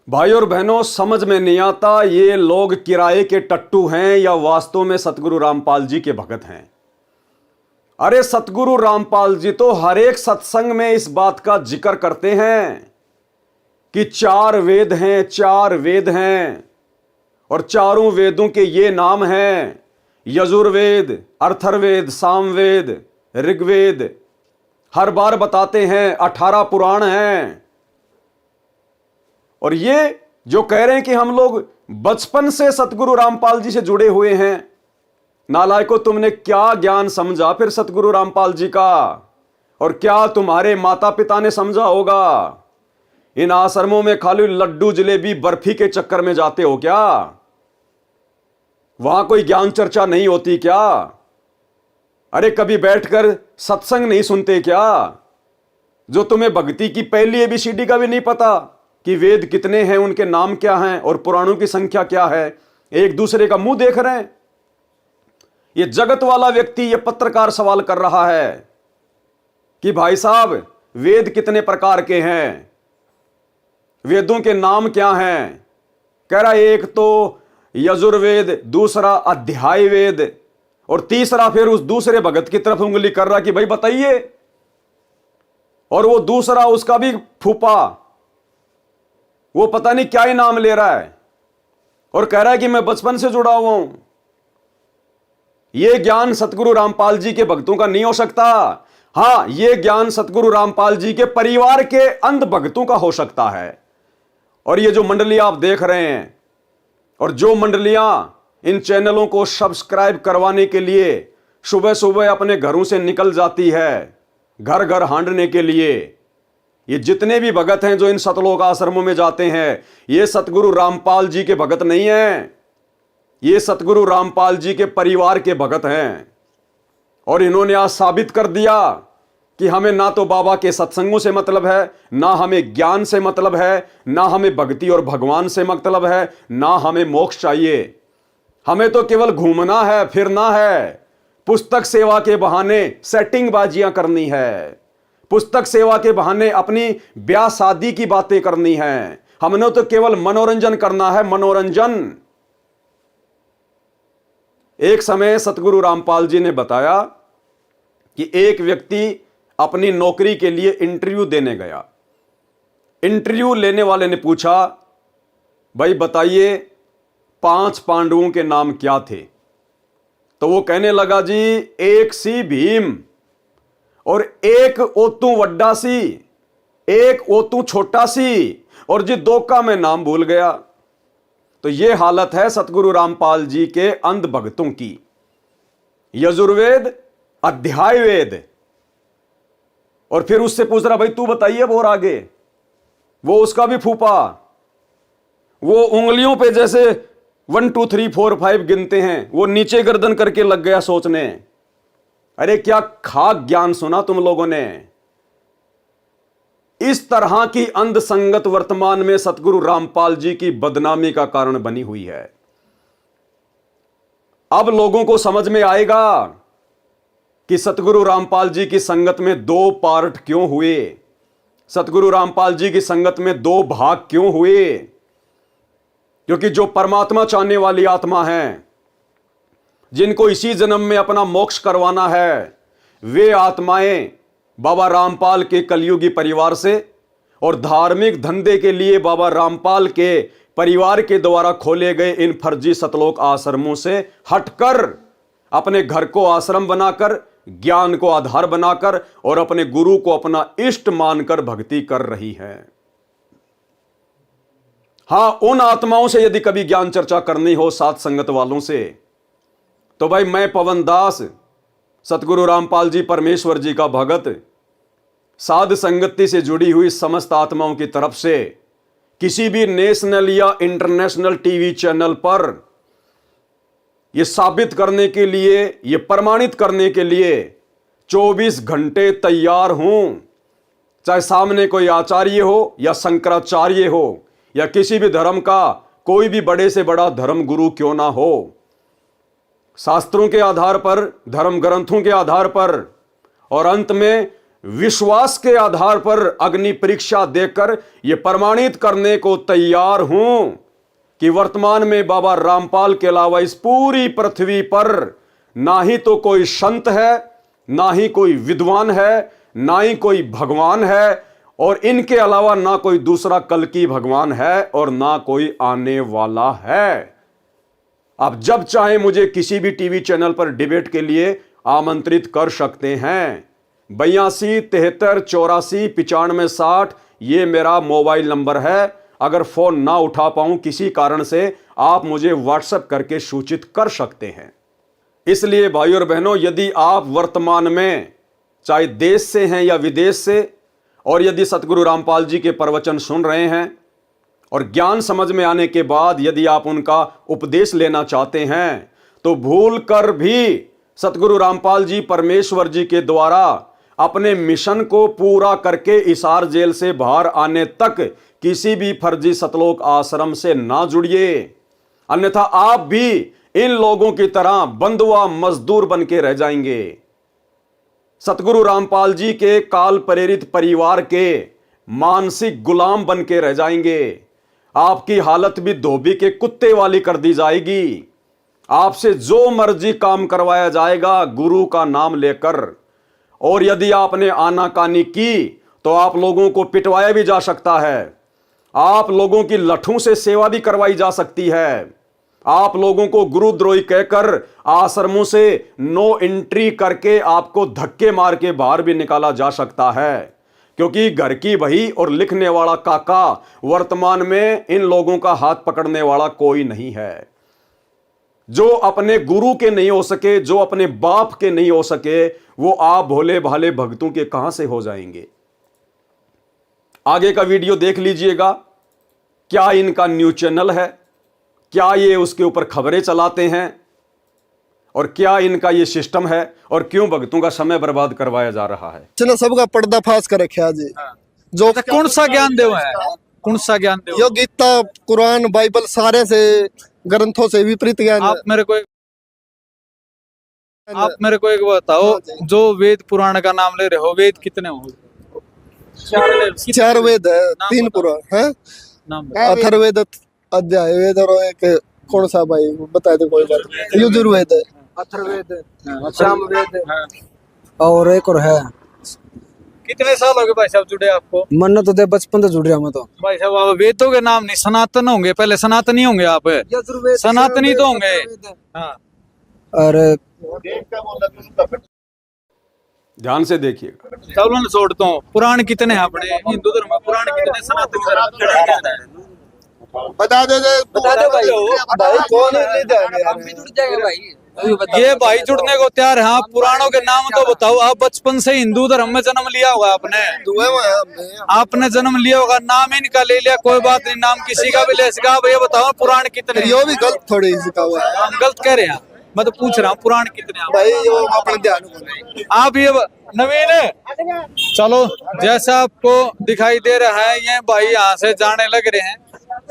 भाई और बहनों, समझ में नहीं आता ये लोग किराए के टट्टू हैं या वास्तव में सतगुरु रामपाल जी के भगत हैं। अरे सतगुरु रामपाल जी तो हर एक सत्संग में इस बात का जिक्र करते हैं कि चार वेद हैं, चार वेद हैं और चारों वेदों के ये नाम हैं: यजुर्वेद, अथर्ववेद, सामवेद, ऋग्वेद। हर बार बताते हैं 18 पुराण हैं। और ये जो कह रहे हैं कि हम लोग बचपन से सतगुरु रामपाल जी से जुड़े हुए हैं, नालायकों, तुमने क्या ज्ञान समझा फिर सतगुरु रामपाल जी का? और क्या तुम्हारे माता पिता ने समझा होगा? इन आश्रमों में खाली लड्डू जलेबी बर्फी के चक्कर में जाते हो क्या? वहां कोई ज्ञान चर्चा नहीं होती क्या? अरे कभी बैठकर सत्संग नहीं सुनते क्या? जो तुम्हें भक्ति की पहली ABCD का भी नहीं पता कि वेद कितने हैं, उनके नाम क्या हैं और पुराणों की संख्या क्या है? एक दूसरे का मुंह देख रहे हैं। ये जगत वाला व्यक्ति, ये पत्रकार सवाल कर रहा है कि भाई साहब वेद कितने प्रकार के हैं, वेदों के नाम क्या हैं? कह रहा एक तो यजुर्वेद, दूसरा अध्याय वेद और तीसरा फिर उस दूसरे भगत की तरफ उंगली कर रहा कि भाई बताइए। और वो दूसरा उसका भी फूफा, वो पता नहीं क्या ही नाम ले रहा है और कह रहा है कि मैं बचपन से जुड़ा हुआ हूं। यह ज्ञान सतगुरु रामपाल जी के भक्तों का नहीं हो सकता। हां, यह ज्ञान सतगुरु रामपाल जी के परिवार के अंध भक्तों का हो सकता है। और ये जो मंडली आप देख रहे हैं और जो मंडलियां इन चैनलों को सब्सक्राइब करवाने के लिए सुबह सुबह अपने घरों से निकल जाती है घर घर हांडने के लिए, ये जितने भी भगत हैं जो इन सतलोक आश्रमों में जाते हैं, ये सतगुरु रामपाल जी के भगत नहीं हैं, ये सतगुरु रामपाल जी के परिवार के भगत हैं। और इन्होंने आज साबित कर दिया कि हमें ना तो बाबा के सत्संगों से मतलब है, ना हमें ज्ञान से मतलब है, ना हमें भक्ति और भगवान से मतलब है, ना हमें मोक्ष चाहिए। हमें तो केवल घूमना है, फिरना है, पुस्तक सेवा के बहाने सेटिंग बाजियां करनी है, पुस्तक सेवा के बहाने अपनी ब्याह शादी की बातें करनी है। हमने तो केवल मनोरंजन करना है, मनोरंजन। एक समय सतगुरु रामपाल जी ने बताया कि एक व्यक्ति अपनी नौकरी के लिए इंटरव्यू देने गया। इंटरव्यू लेने वाले ने पूछा, भाई बताइए 5 पांडवों के नाम क्या थे? तो वो कहने लगा, जी एक सी भीम और एक ओतू वड्डा सी, एक ओतू छोटा सी, और जी 2 का मैं नाम भूल गया। तो ये हालत है सतगुरु रामपाल जी के अंध भक्तों की। यजुर्वेद, अध्याय वेद, और फिर उससे पूछ रहा, भाई तू बताइए और आगे। वो उसका भी फूफा, वो उंगलियों पे जैसे 1 2 3 4 5 गिनते हैं, वो नीचे गर्दन करके लग गया सोचने। अरे क्या खाक ज्ञान सुना तुम लोगों ने। इस तरह की अंध संगत वर्तमान में सतगुरु रामपाल जी की बदनामी का कारण बनी हुई है। अब लोगों को समझ में आएगा कि सतगुरु रामपाल जी की संगत में 2 पार्ट क्यों हुए, सतगुरु रामपाल जी की संगत में 2 भाग क्यों हुए। क्योंकि जो परमात्मा चाहने वाली आत्मा है, जिनको इसी जन्म में अपना मोक्ष करवाना है, वे आत्माएं बाबा रामपाल के कलयुगी परिवार से और धार्मिक धंधे के लिए बाबा रामपाल के परिवार के द्वारा खोले गए इन फर्जी सतलोक आश्रमों से हटकर अपने घर को आश्रम बनाकर, ज्ञान को आधार बनाकर और अपने गुरु को अपना इष्ट मानकर भक्ति कर रही है। हां, उन आत्माओं से यदि कभी ज्ञान चर्चा करनी हो साथ संगत वालों से, तो भाई मैं पवन दास, सतगुरु रामपाल जी परमेश्वर जी का भगत, साध संगति से जुड़ी हुई समस्त आत्माओं की तरफ से किसी भी नेशनल या इंटरनेशनल टीवी चैनल पर यह साबित करने के लिए, यह प्रमाणित करने के लिए 24 घंटे तैयार हूं। चाहे सामने कोई आचार्य हो या शंकराचार्य हो या किसी भी धर्म का कोई भी बड़े से बड़ा धर्म गुरु क्यों ना हो, शास्त्रों के आधार पर, धर्म ग्रंथों के आधार पर और अंत में विश्वास के आधार पर अग्नि परीक्षा देकर यह प्रमाणित करने को तैयार हूं कि वर्तमान में बाबा रामपाल के अलावा इस पूरी पृथ्वी पर ना ही तो कोई संत है, ना ही कोई विद्वान है, ना ही कोई भगवान है, और इनके अलावा ना कोई दूसरा कल की भगवान है और ना कोई आने वाला है। आप जब चाहे मुझे किसी भी टीवी चैनल पर डिबेट के लिए आमंत्रित कर सकते हैं। 82 73 84 95 60 ये मेरा मोबाइल नंबर है। अगर फोन ना उठा पाऊं किसी कारण से, आप मुझे व्हाट्सएप करके सूचित कर सकते हैं। इसलिए भाई और बहनों, यदि आप वर्तमान में चाहे देश से हैं या विदेश से, और यदि सतगुरु रामपाल जी के प्रवचन सुन रहे हैं और ज्ञान समझ में आने के बाद यदि आप उनका उपदेश लेना चाहते हैं, तो भूल कर भी सतगुरु रामपाल जी परमेश्वर जी के द्वारा अपने मिशन को पूरा करके हिसार जेल से बाहर आने तक किसी भी फर्जी सतलोक आश्रम से ना जुड़िए। अन्यथा आप भी इन लोगों की तरह बंधुआ मजदूर बन के रह जाएंगे। सतगुरु रामपाल जी के काल प्रेरित परिवार के मानसिक गुलाम बन के रह जाएंगे। आपकी हालत भी धोबी के कुत्ते वाली कर दी जाएगी। आपसे जो मर्जी काम करवाया जाएगा गुरु का नाम लेकर, और यदि आपने आनाकानी की तो आप लोगों को पिटवाया भी जा सकता है। आप लोगों की लठों से सेवा भी करवाई जा सकती है। आप लोगों को गुरुद्रोही कहकर आश्रमों से नो एंट्री करके आपको धक्के मार के बाहर भी निकाला जा सकता है। क्योंकि घर की बही और लिखने वाला काका वर्तमान में इन लोगों का हाथ पकड़ने वाला कोई नहीं है। जो अपने गुरु के नहीं हो सके, जो अपने बाप के नहीं हो सके, वो आप भोले भाले भक्तों के कहां से हो जाएंगे। आगे का वीडियो देख लीजिएगा। क्या इनका न्यूज चैनल है, क्या ये उसके ऊपर खबरें चलाते हैं, और क्या इनका ये सिस्टम है, और क्यों भक्तों का समय बर्बाद करवाया जा रहा है। चलो सबका पर्दाफाश कर रखा जी। जो कौन सा ज्ञान देव है, कौन सा ज्ञान देव? यो गीता, कुरान, बाइबल सारे से ग्रंथों से विपरीत ज्ञान। आप मेरे को एक बताओ, जो वेद पुराण का नाम ले रहे हो, वेद कितने हो? 4 वेद है, 3 पुराण है, नाम अथर्ववेद, अध्याय वेद और एक कौन सा भाई बता दे, कोई बात नहीं। यजुर्वेद है। अथर्ववेद, सामवेद, और एक और है। कितने साल हो गए भाई साहब जुड़े आपको? मन तो दे बचपन से जुड़ रहा मैं तो। भाई साहब आप वेदों के नाम नहीं, सनातन होंगे, पहले सनातनी होंगे आप। यजुर्वेद, सनातनी तो होंगे। हाँ अरे ध्यान से देखिएगा। चलो ना छोड़ता हूँ। पुराण कितने हैं अपने हिंदू धर्म में? पुराण कितने? सनातन धर्म बता दे भाई, कौन ले जाएंगे यार? ये भाई जुड़ने को तैयार है। हाँ, पुराणों के नाम तो बताओ। आप बचपन से हिंदू धर्म में जन्म लिया होगा आपने। आपने जन्म लिया होगा, नाम इनका ले लिया, कोई बात नहीं, नाम किसी का भी ले सका। अब ये बताओ पुराण कितने? यो भी गलत थोड़ी सिखा हुआ है। हम गलत कह रहे हैं? मैं तो पूछ रहा हूँ पुराण कितने हैं? भाई यो अपने ध्यान को आप ये नवीन, चलो जैसा आपको दिखाई दे रहा है, ये भाई यहाँ से जाने लग रहे हैं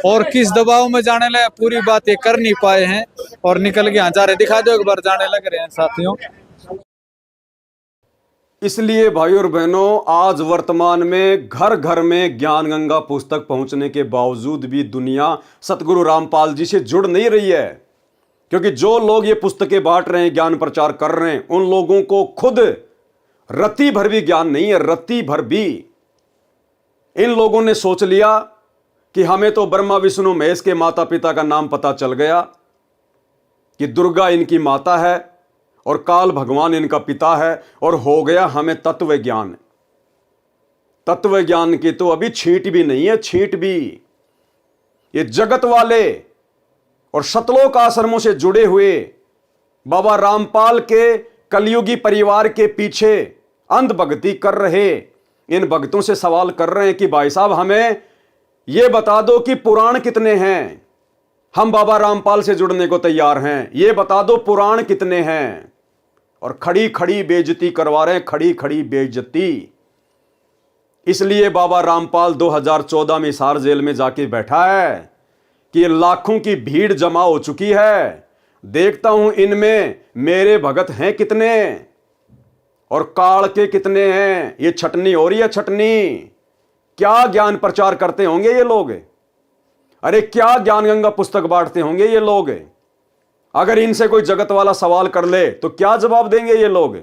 और किस दबाव में जाने लगे पूरी बात ये कर नहीं पाए हैं और निकल के यहाँ जा रहे। दिखा दो एक बार, जाने लग रहे हैं साथियों। इसलिए भाई और बहनों, आज वर्तमान में घर घर में ज्ञान गंगा पुस्तक पहुंचने के बावजूद भी दुनिया सतगुरु रामपाल जी से जुड़ नहीं रही है, क्योंकि जो लोग ये पुस्तकें बांट रहे हैं, ज्ञान प्रचार कर रहे हैं, उन लोगों को खुद रत्ती भर भी ज्ञान नहीं है। रत्ती भर भी इन लोगों ने सोच लिया कि हमें तो ब्रह्मा विष्णु महेश के माता पिता का नाम पता चल गया कि दुर्गा इनकी माता है और काल भगवान इनका पिता है, और हो गया हमें तत्व ज्ञान। तत्व ज्ञान की तो अभी छींट भी नहीं है, छींट भी। ये जगत वाले और सतलोक आश्रमों से जुड़े हुए बाबा रामपाल के कलयुगी परिवार के पीछे अंध भक्ति कर रहे इन भक्तों से सवाल कर रहे हैं कि भाई साहब हमें ये बता दो कि पुराण कितने हैं। हम बाबा रामपाल से जुड़ने को तैयार हैं, ये बता दो पुराण कितने हैं। और खड़ी खड़ी बेइज्जती करवा रहे हैं, खड़ी खड़ी बेइज्जती। इसलिए बाबा रामपाल 2014 में हिसार जेल में जाके बैठा है कि लाखों की भीड़ जमा हो चुकी है। देखता हूं इनमें मेरे भगत हैं कितने और काल के कितने हैं। ये छटनी हो रही है, छटनी। क्या ज्ञान प्रचार करते होंगे ये लोग? अरे क्या ज्ञान गंगा पुस्तक बांटते होंगे ये लोग? अगर इनसे कोई जगत वाला सवाल कर ले तो क्या जवाब देंगे ये लोग?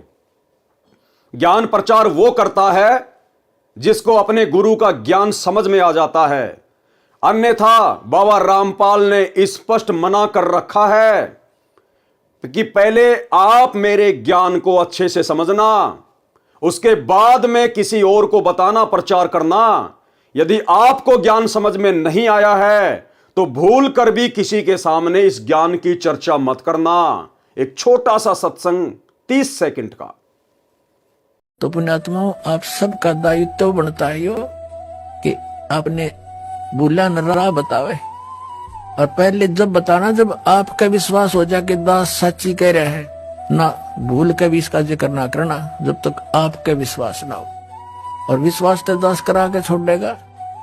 ज्ञान प्रचार वो करता है जिसको अपने गुरु का ज्ञान समझ में आ जाता है, अन्यथा बाबा रामपाल ने स्पष्ट मना कर रखा है कि पहले आप मेरे ज्ञान को अच्छे से समझना, उसके बाद में किसी और को बताना, प्रचार करना। यदि आपको ज्ञान समझ में नहीं आया है तो भूल कर भी किसी के सामने इस ज्ञान की चर्चा मत करना। एक छोटा सा सत्संग 30 सेकंड का। तो पुण्यात्माओं, आप सबका दायित्व बनता है यो कि आपने भूला न राह बतावे, और पहले जब बताना जब आपका विश्वास हो जाए कि दास सच्ची कह रहा है, ना भूल के भी इसका जिक्र ना करना जब तक आपका विश्वास ना हो। और विश्वास तो दास करा के छोड़ देगा।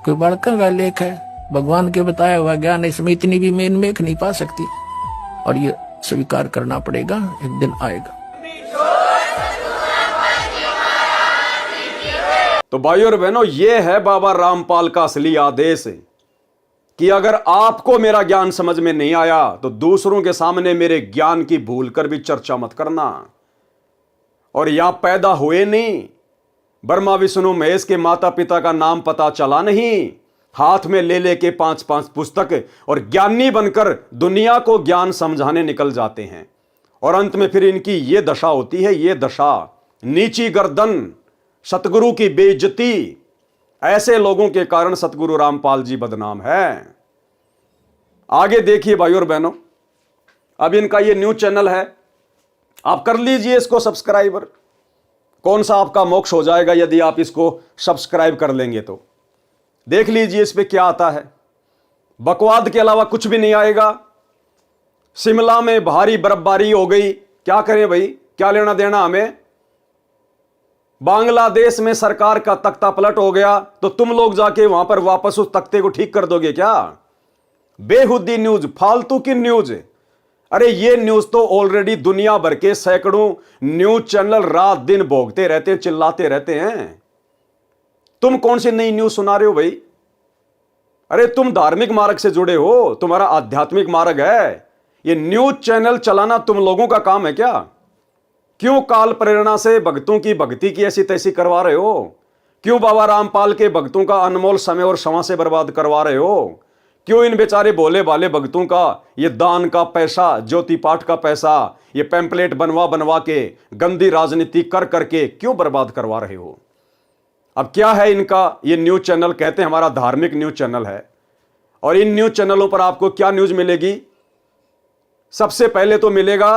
कोई बड़का का लेख है, भगवान के बताया हुआ ज्ञान, इसमें इतनी भी मेन मेख नहीं पा सकती, और ये स्वीकार करना पड़ेगा, एक दिन आएगा। तो भाइयों और बहनों, ये है बाबा रामपाल का असली आदेश कि अगर आपको मेरा ज्ञान समझ में नहीं आया तो दूसरों के सामने मेरे ज्ञान की भूल कर भी चर्चा मत करना। और यहां पैदा हुए नहीं, ब्रह्मा विष्णु महेश के माता पिता का नाम पता चला नहीं, हाथ में ले लेके 5-5 पुस्तक और ज्ञानी बनकर दुनिया को ज्ञान समझाने निकल जाते हैं, और अंत में फिर इनकी ये दशा होती है, ये दशा, नीची गर्दन, सतगुरु की बेइज्जती। ऐसे लोगों के कारण सतगुरु रामपाल जी बदनाम है। आगे देखिए भाइयों और बहनों, अब इनका ये न्यूज चैनल है, आप कर लीजिए इसको सब्सक्राइबर। कौन सा आपका मोक्ष हो जाएगा यदि आप इसको सब्सक्राइब कर लेंगे तो। देख लीजिए इस पे क्या आता है। बकवाद के अलावा कुछ भी नहीं आएगा। शिमला में भारी बर्फबारी हो गई, क्या करें भाई, क्या लेना देना हमें। बांग्लादेश में सरकार का तख्ता पलट हो गया तो तुम लोग जाके वहां पर वापस उस तख्ते को ठीक कर दोगे क्या? बेहुदी न्यूज, फालतू की न्यूज। अरे ये न्यूज तो ऑलरेडी दुनिया भर के सैकड़ों न्यूज चैनल रात दिन भोगते रहते हैं, चिल्लाते रहते हैं। तुम कौन सी नई न्यूज सुना रहे हो भाई? अरे तुम धार्मिक मार्ग से जुड़े हो, तुम्हारा आध्यात्मिक मार्ग है। ये न्यूज चैनल चलाना तुम लोगों का काम है क्या? क्यों काल प्रेरणा से भक्तों की भक्ति की ऐसी तैसी करवा रहे हो? क्यों बाबा रामपाल के भक्तों का अनमोल समय और समय से बर्बाद करवा रहे हो? क्यों इन बेचारे भोले भाले भक्तों का ये दान का पैसा, ज्योति पाठ का पैसा, ये पैम्पलेट बनवा बनवा के गंदी राजनीति कर करके क्यों बर्बाद करवा रहे हो? अब क्या है इनका? ये न्यूज चैनल कहते हैं हमारा धार्मिक न्यूज चैनल है, और इन न्यूज चैनलों पर आपको क्या न्यूज मिलेगी? सबसे पहले तो मिलेगा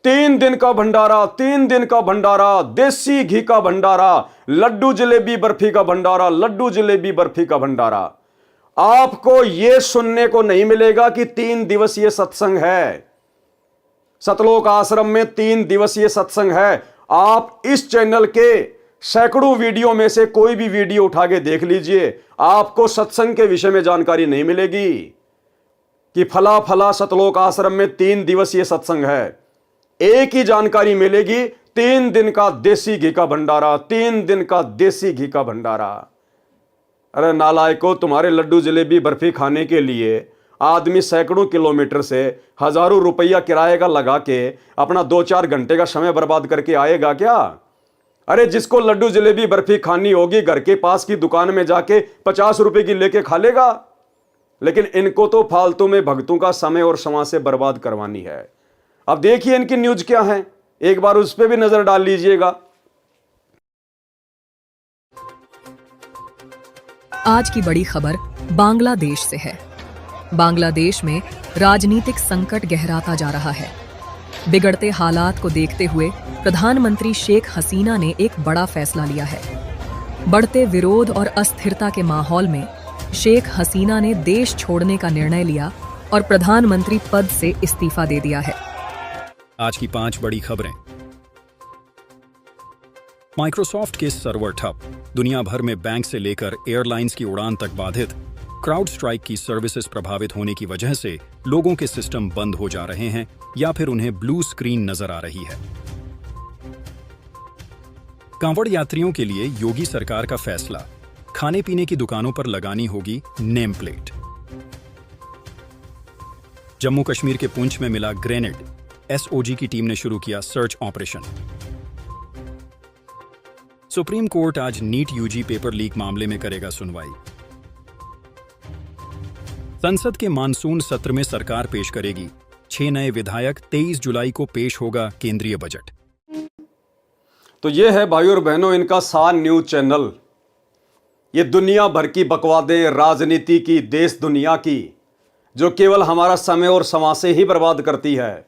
3 दिन का भंडारा, 3 दिन का भंडारा, देसी घी का भंडारा, लड्डू जलेबी बर्फी का भंडारा, लड्डू जलेबी बर्फी का भंडारा। आपको यह सुनने को नहीं मिलेगा कि 3 दिवसीय सत्संग है, सतलोक आश्रम में 3 दिवसीय सत्संग है। आप इस चैनल के सैकड़ों वीडियो में से कोई भी वीडियो उठा के देख लीजिए, आपको सत्संग के विषय में जानकारी नहीं मिलेगी कि फला फला सतलोक आश्रम में 3 दिवसीय सत्संग है। एक ही जानकारी मिलेगी, 3 दिन का देसी घी का भंडारा, 3 दिन का देसी घी का भंडारा। अरे नालायकों, तुम्हारे लड्डू जलेबी बर्फी खाने के लिए आदमी सैकड़ों किलोमीटर से हजारों रुपया किराए का लगा के अपना 2-4 घंटे का समय बर्बाद करके आएगा क्या? अरे जिसको लड्डू जलेबी बर्फी खानी होगी घर के पास की दुकान में जाके 50 रुपए की लेके खा लेगा। लेकिन इनको तो फालतू में भक्तों का समय और समाज से बर्बाद करवानी है। अब देखिए इनकी न्यूज क्या है, एक बार उस पर भी नजर डाल लीजिएगा। आज की बड़ी खबर बांग्लादेश से है। बांग्लादेश में राजनीतिक संकट गहराता जा रहा है। बिगड़ते हालात को देखते हुए प्रधानमंत्री शेख हसीना ने एक बड़ा फैसला लिया है। बढ़ते विरोध और अस्थिरता के माहौल में शेख हसीना ने देश छोड़ने का निर्णय लिया और प्रधानमंत्री पद से इस्तीफा दे दिया है। आज की 5 बड़ी खबरें। माइक्रोसॉफ्ट के सर्वर ठप, दुनिया भर में बैंक से लेकर एयरलाइंस की उड़ान तक बाधित, क्राउड स्ट्राइक की सर्विसेज प्रभावित होने की वजह से लोगों के सिस्टम बंद हो जा रहे हैं या फिर उन्हें ब्लू स्क्रीन नजर आ रही है। कांवड़ यात्रियों के लिए योगी सरकार का फैसला, खाने पीने की दुकानों पर लगानी होगी नेम प्लेट। जम्मू कश्मीर के पुंछ में मिला ग्रेनेड, एसओजी की टीम ने शुरू किया सर्च ऑपरेशन। सुप्रीम कोर्ट आज नीट यूजी पेपर लीक मामले में करेगा सुनवाई। संसद के मानसून सत्र में सरकार पेश करेगी 6 नए विधायक, 23 जुलाई को पेश होगा केंद्रीय बजट। तो ये है भाइयों और बहनों इनका सान न्यूज चैनल। ये दुनिया भर की बकवादें, राजनीति की, देश दुनिया की, जो केवल हमारा समय और समाज से ही बर्बाद करती है,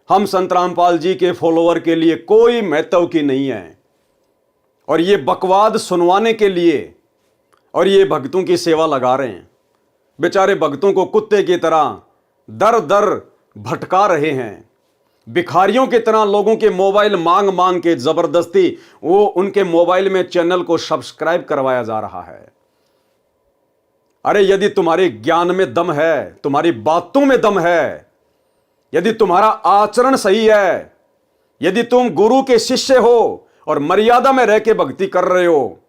हम संत रामपाल जी के फॉलोअर के लिए कोई महत्व की नहीं है। और ये बकवाद सुनवाने के लिए और ये भक्तों की सेवा लगा रहे हैं। बेचारे भक्तों को कुत्ते की तरह दर दर भटका रहे हैं। भिखारियों की तरह लोगों के मोबाइल मांग मांग के जबरदस्ती वो उनके मोबाइल में चैनल को सब्सक्राइब करवाया जा रहा है। अरे यदि तुम्हारे ज्ञान में दम है, तुम्हारी बातों में दम है, यदि तुम्हारा आचरण सही है, यदि तुम गुरु के शिष्य हो और मर्यादा में रह के भक्ति कर रहे हो,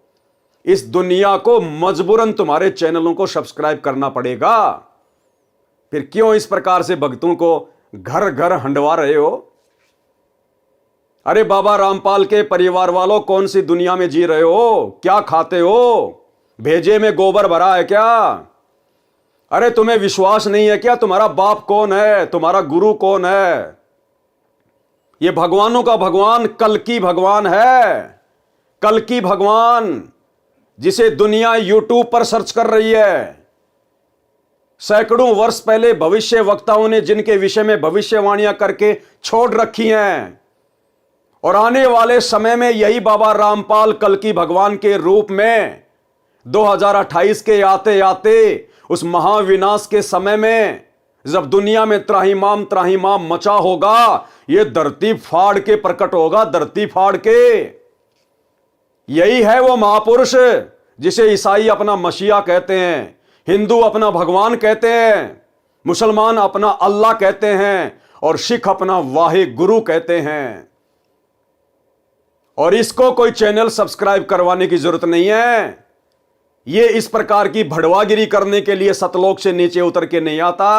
इस दुनिया को मजबूरन तुम्हारे चैनलों को सब्सक्राइब करना पड़ेगा। फिर क्यों इस प्रकार से भक्तों को घर घर हंडवा रहे हो? अरे बाबा रामपाल के परिवार वालों, कौन सी दुनिया में जी रहे हो? क्या खाते हो? भेजे में गोबर भरा है क्या? अरे तुम्हें विश्वास नहीं है क्या? तुम्हारा बाप कौन है? तुम्हारा गुरु कौन है? ये भगवानों का भगवान कल्कि भगवान है। कल्कि भगवान, जिसे दुनिया यूट्यूब पर सर्च कर रही है। सैकड़ों वर्ष पहले भविष्य वक्ताओं ने जिनके विषय में भविष्यवाणियां करके छोड़ रखी हैं, और आने वाले समय में यही बाबा रामपाल कल्कि भगवान के रूप में 2028 के आते आते उस महाविनाश के समय में जब दुनिया में त्राहिमाम त्राहिमाम मचा होगा, यह धरती फाड़ के प्रकट होगा, धरती फाड़ के। यही है वो महापुरुष जिसे ईसाई अपना मसीहा कहते हैं, हिंदू अपना भगवान कहते हैं, मुसलमान अपना अल्लाह कहते हैं, और सिख अपना वाहे गुरु कहते हैं। और इसको कोई चैनल सब्सक्राइब करवाने की जरूरत नहीं है। ये इस प्रकार की भड़वागिरी करने के लिए सतलोक से नीचे उतर के नहीं आता।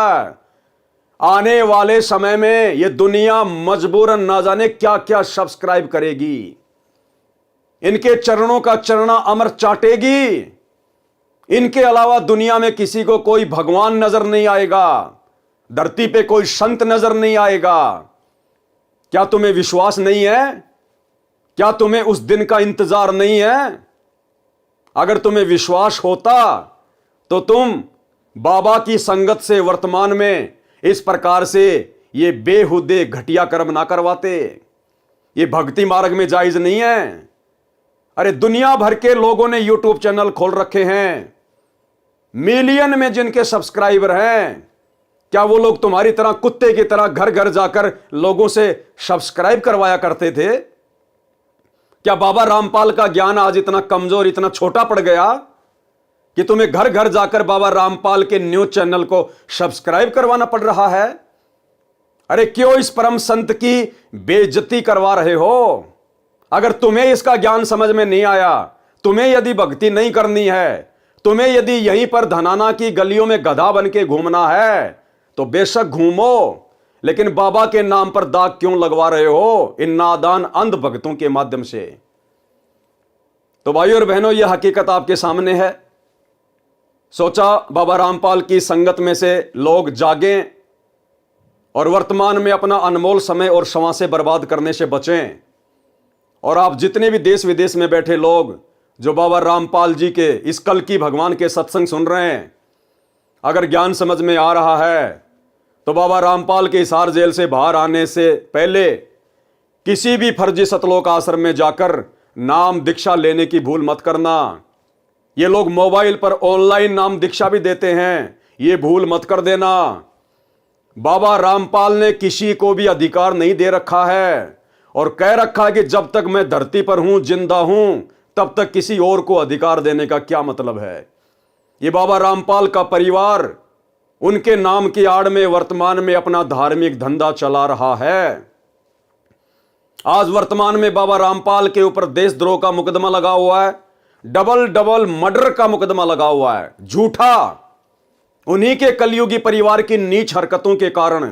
आने वाले समय में ये दुनिया मजबूरन ना जाने क्या क्या सब्सक्राइब करेगी, इनके चरणों का चरणा अमर चाटेगी। इनके अलावा दुनिया में किसी को कोई भगवान नजर नहीं आएगा, धरती पे कोई संत नजर नहीं आएगा। क्या तुम्हें विश्वास नहीं है? क्या तुम्हें उस दिन का इंतजार नहीं है? अगर तुम्हें विश्वास होता तो तुम बाबा की संगत से वर्तमान में इस प्रकार से ये बेहुदे घटिया कर्म ना करवाते। ये भक्ति मार्ग में जायज नहीं है। अरे दुनिया भर के लोगों ने यूट्यूब चैनल खोल रखे हैं, मिलियन में जिनके सब्सक्राइबर हैं। क्या वो लोग तुम्हारी तरह कुत्ते की तरह घर घर जाकर लोगों से सब्सक्राइब करवाया करते थे? क्या बाबा रामपाल का ज्ञान आज इतना कमजोर, इतना छोटा पड़ गया कि तुम्हें घर घर जाकर बाबा रामपाल के न्यूज चैनल को सब्सक्राइब करवाना पड़ रहा है? अरे क्यों इस परम संत की बेइज्जती करवा रहे हो? अगर तुम्हें इसका ज्ञान समझ में नहीं आया, तुम्हें यदि भक्ति नहीं करनी है, तुम्हें यदि यहीं पर धनाना की गलियों में गधा बन के घूमना है, तो बेशक घूमो, लेकिन बाबा के नाम पर दाग क्यों लगवा रहे हो इन नादान अंध भक्तों के माध्यम से? तो भाइयों और बहनों, यह हकीकत आपके सामने है। सोचा बाबा रामपाल की संगत में से लोग जागें और वर्तमान में अपना अनमोल समय और श्वासें बर्बाद करने से बचें। और आप जितने भी देश विदेश में बैठे लोग जो बाबा रामपाल जी के इस कल की भगवान के सत्संग सुन रहे हैं, अगर ज्ञान समझ में आ रहा है तो बाबा रामपाल के हिसार जेल से बाहर आने से पहले किसी भी फर्जी सतलोक आश्रम में जाकर नाम दीक्षा लेने की भूल मत करना। ये लोग मोबाइल पर ऑनलाइन नाम दीक्षा भी देते हैं, ये भूल मत कर देना। बाबा रामपाल ने किसी को भी अधिकार नहीं दे रखा है और कह रखा है कि जब तक मैं धरती पर हूं, जिंदा हूं, तब तक किसी और को अधिकार देने का क्या मतलब है? ये बाबा रामपाल का परिवार उनके नाम की आड़ में वर्तमान में अपना धार्मिक धंधा चला रहा है। आज वर्तमान में बाबा रामपाल के ऊपर देशद्रोह का मुकदमा लगा हुआ है, डबल मर्डर का मुकदमा लगा हुआ है, झूठा, उन्हीं के कलयुगी परिवार की नीच हरकतों के कारण।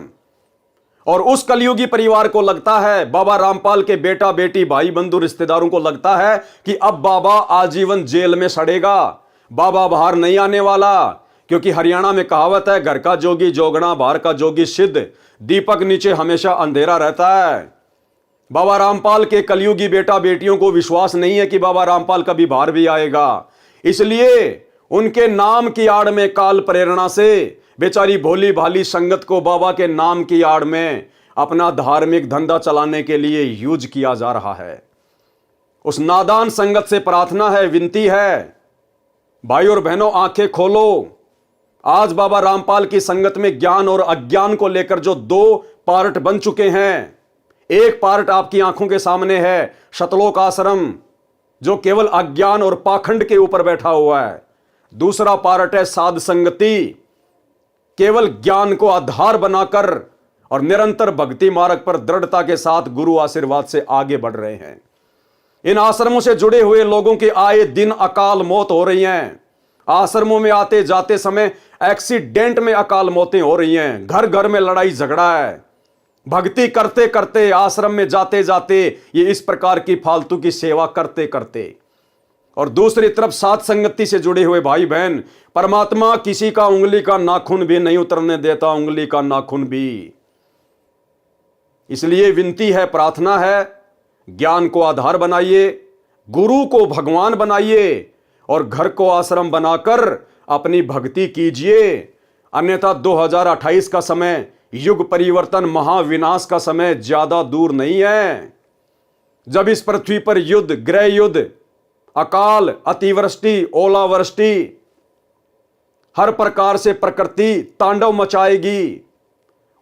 और उस कलयुगी परिवार को लगता है, बाबा रामपाल के बेटा बेटी भाई बंधु रिश्तेदारों को लगता है कि अब बाबा आजीवन जेल में सड़ेगा, बाबा बाहर नहीं आने वाला। क्योंकि हरियाणा में कहावत है, घर का जोगी जोगना, बाहर का जोगी सिद्ध, दीपक नीचे हमेशा अंधेरा रहता है। बाबा रामपाल के कलयुगी बेटा बेटियों को विश्वास नहीं है कि बाबा रामपाल कभी बाहर भी आएगा, इसलिए उनके नाम की आड़ में काल प्रेरणा से बेचारी भोली भाली संगत को बाबा के नाम की आड़ में अपना धार्मिक धंधा चलाने के लिए यूज किया जा रहा है। उस नादान संगत से प्रार्थना है, विनती है, भाई और बहनों आंखें खोलो। आज बाबा रामपाल की संगत में ज्ञान और अज्ञान को लेकर जो दो पार्ट बन चुके हैं, एक पार्ट आपकी आंखों के सामने है, सतलोक आश्रम, जो केवल अज्ञान और पाखंड के ऊपर बैठा हुआ है। दूसरा पार्ट है साध संगति, केवल ज्ञान को आधार बनाकर और निरंतर भक्ति मार्ग पर दृढ़ता के साथ गुरु आशीर्वाद से आगे बढ़ रहे हैं। इन आश्रमों से जुड़े हुए लोगों के आए दिन अकाल मौत हो रही हैं। आश्रमों में आते जाते समय एक्सीडेंट में अकाल मौतें हो रही हैं। घर घर में लड़ाई झगड़ा है। भक्ति करते करते, आश्रम में जाते जाते, ये इस प्रकार की फालतू की सेवा करते करते। और दूसरी तरफ साथ संगति से जुड़े हुए भाई बहन, परमात्मा किसी का उंगली का नाखून भी नहीं उतरने देता, उंगली का नाखून भी। इसलिए विनती है, प्रार्थना है, ज्ञान को आधार बनाइए, गुरु को भगवान बनाइए और घर को आश्रम बनाकर अपनी भक्ति कीजिए। अन्यथा 2028 का समय, युग परिवर्तन, महाविनाश का समय ज्यादा दूर नहीं है, जब इस पृथ्वी पर युद्ध, गृह युद्ध, अकाल, अतिवृष्टि, ओलावृष्टि, हर प्रकार से प्रकृति तांडव मचाएगी।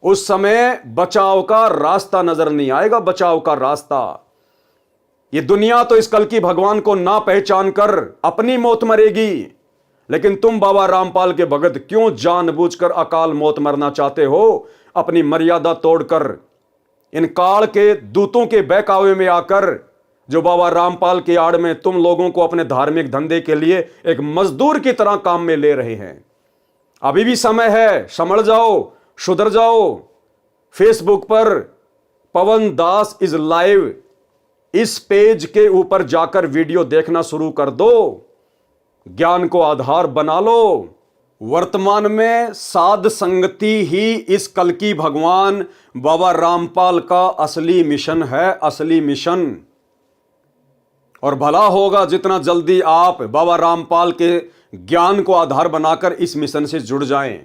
उस समय बचाव का रास्ता नजर नहीं आएगा, बचाव का रास्ता। ये दुनिया तो इस कल की भगवान को ना पहचान कर अपनी मौत मरेगी, लेकिन तुम बाबा रामपाल के भगत क्यों जानबूझकर अकाल मौत मरना चाहते हो? अपनी मर्यादा तोड़कर, इन काल के दूतों के बहकावे में आकर जो बाबा रामपाल की आड़ में तुम लोगों को अपने धार्मिक धंधे के लिए एक मजदूर की तरह काम में ले रहे हैं। अभी भी समय है, संभल जाओ, सुधर जाओ। फेसबुक पर पवन दास इज लाइव, इस पेज के ऊपर जाकर वीडियो देखना शुरू कर दो, ज्ञान को आधार बना लो। वर्तमान में साध संगति ही इस कल्कि भगवान बाबा रामपाल का असली मिशन है, असली मिशन। और भला होगा जितना जल्दी आप बाबा रामपाल के ज्ञान को आधार बनाकर इस मिशन से जुड़ जाएं।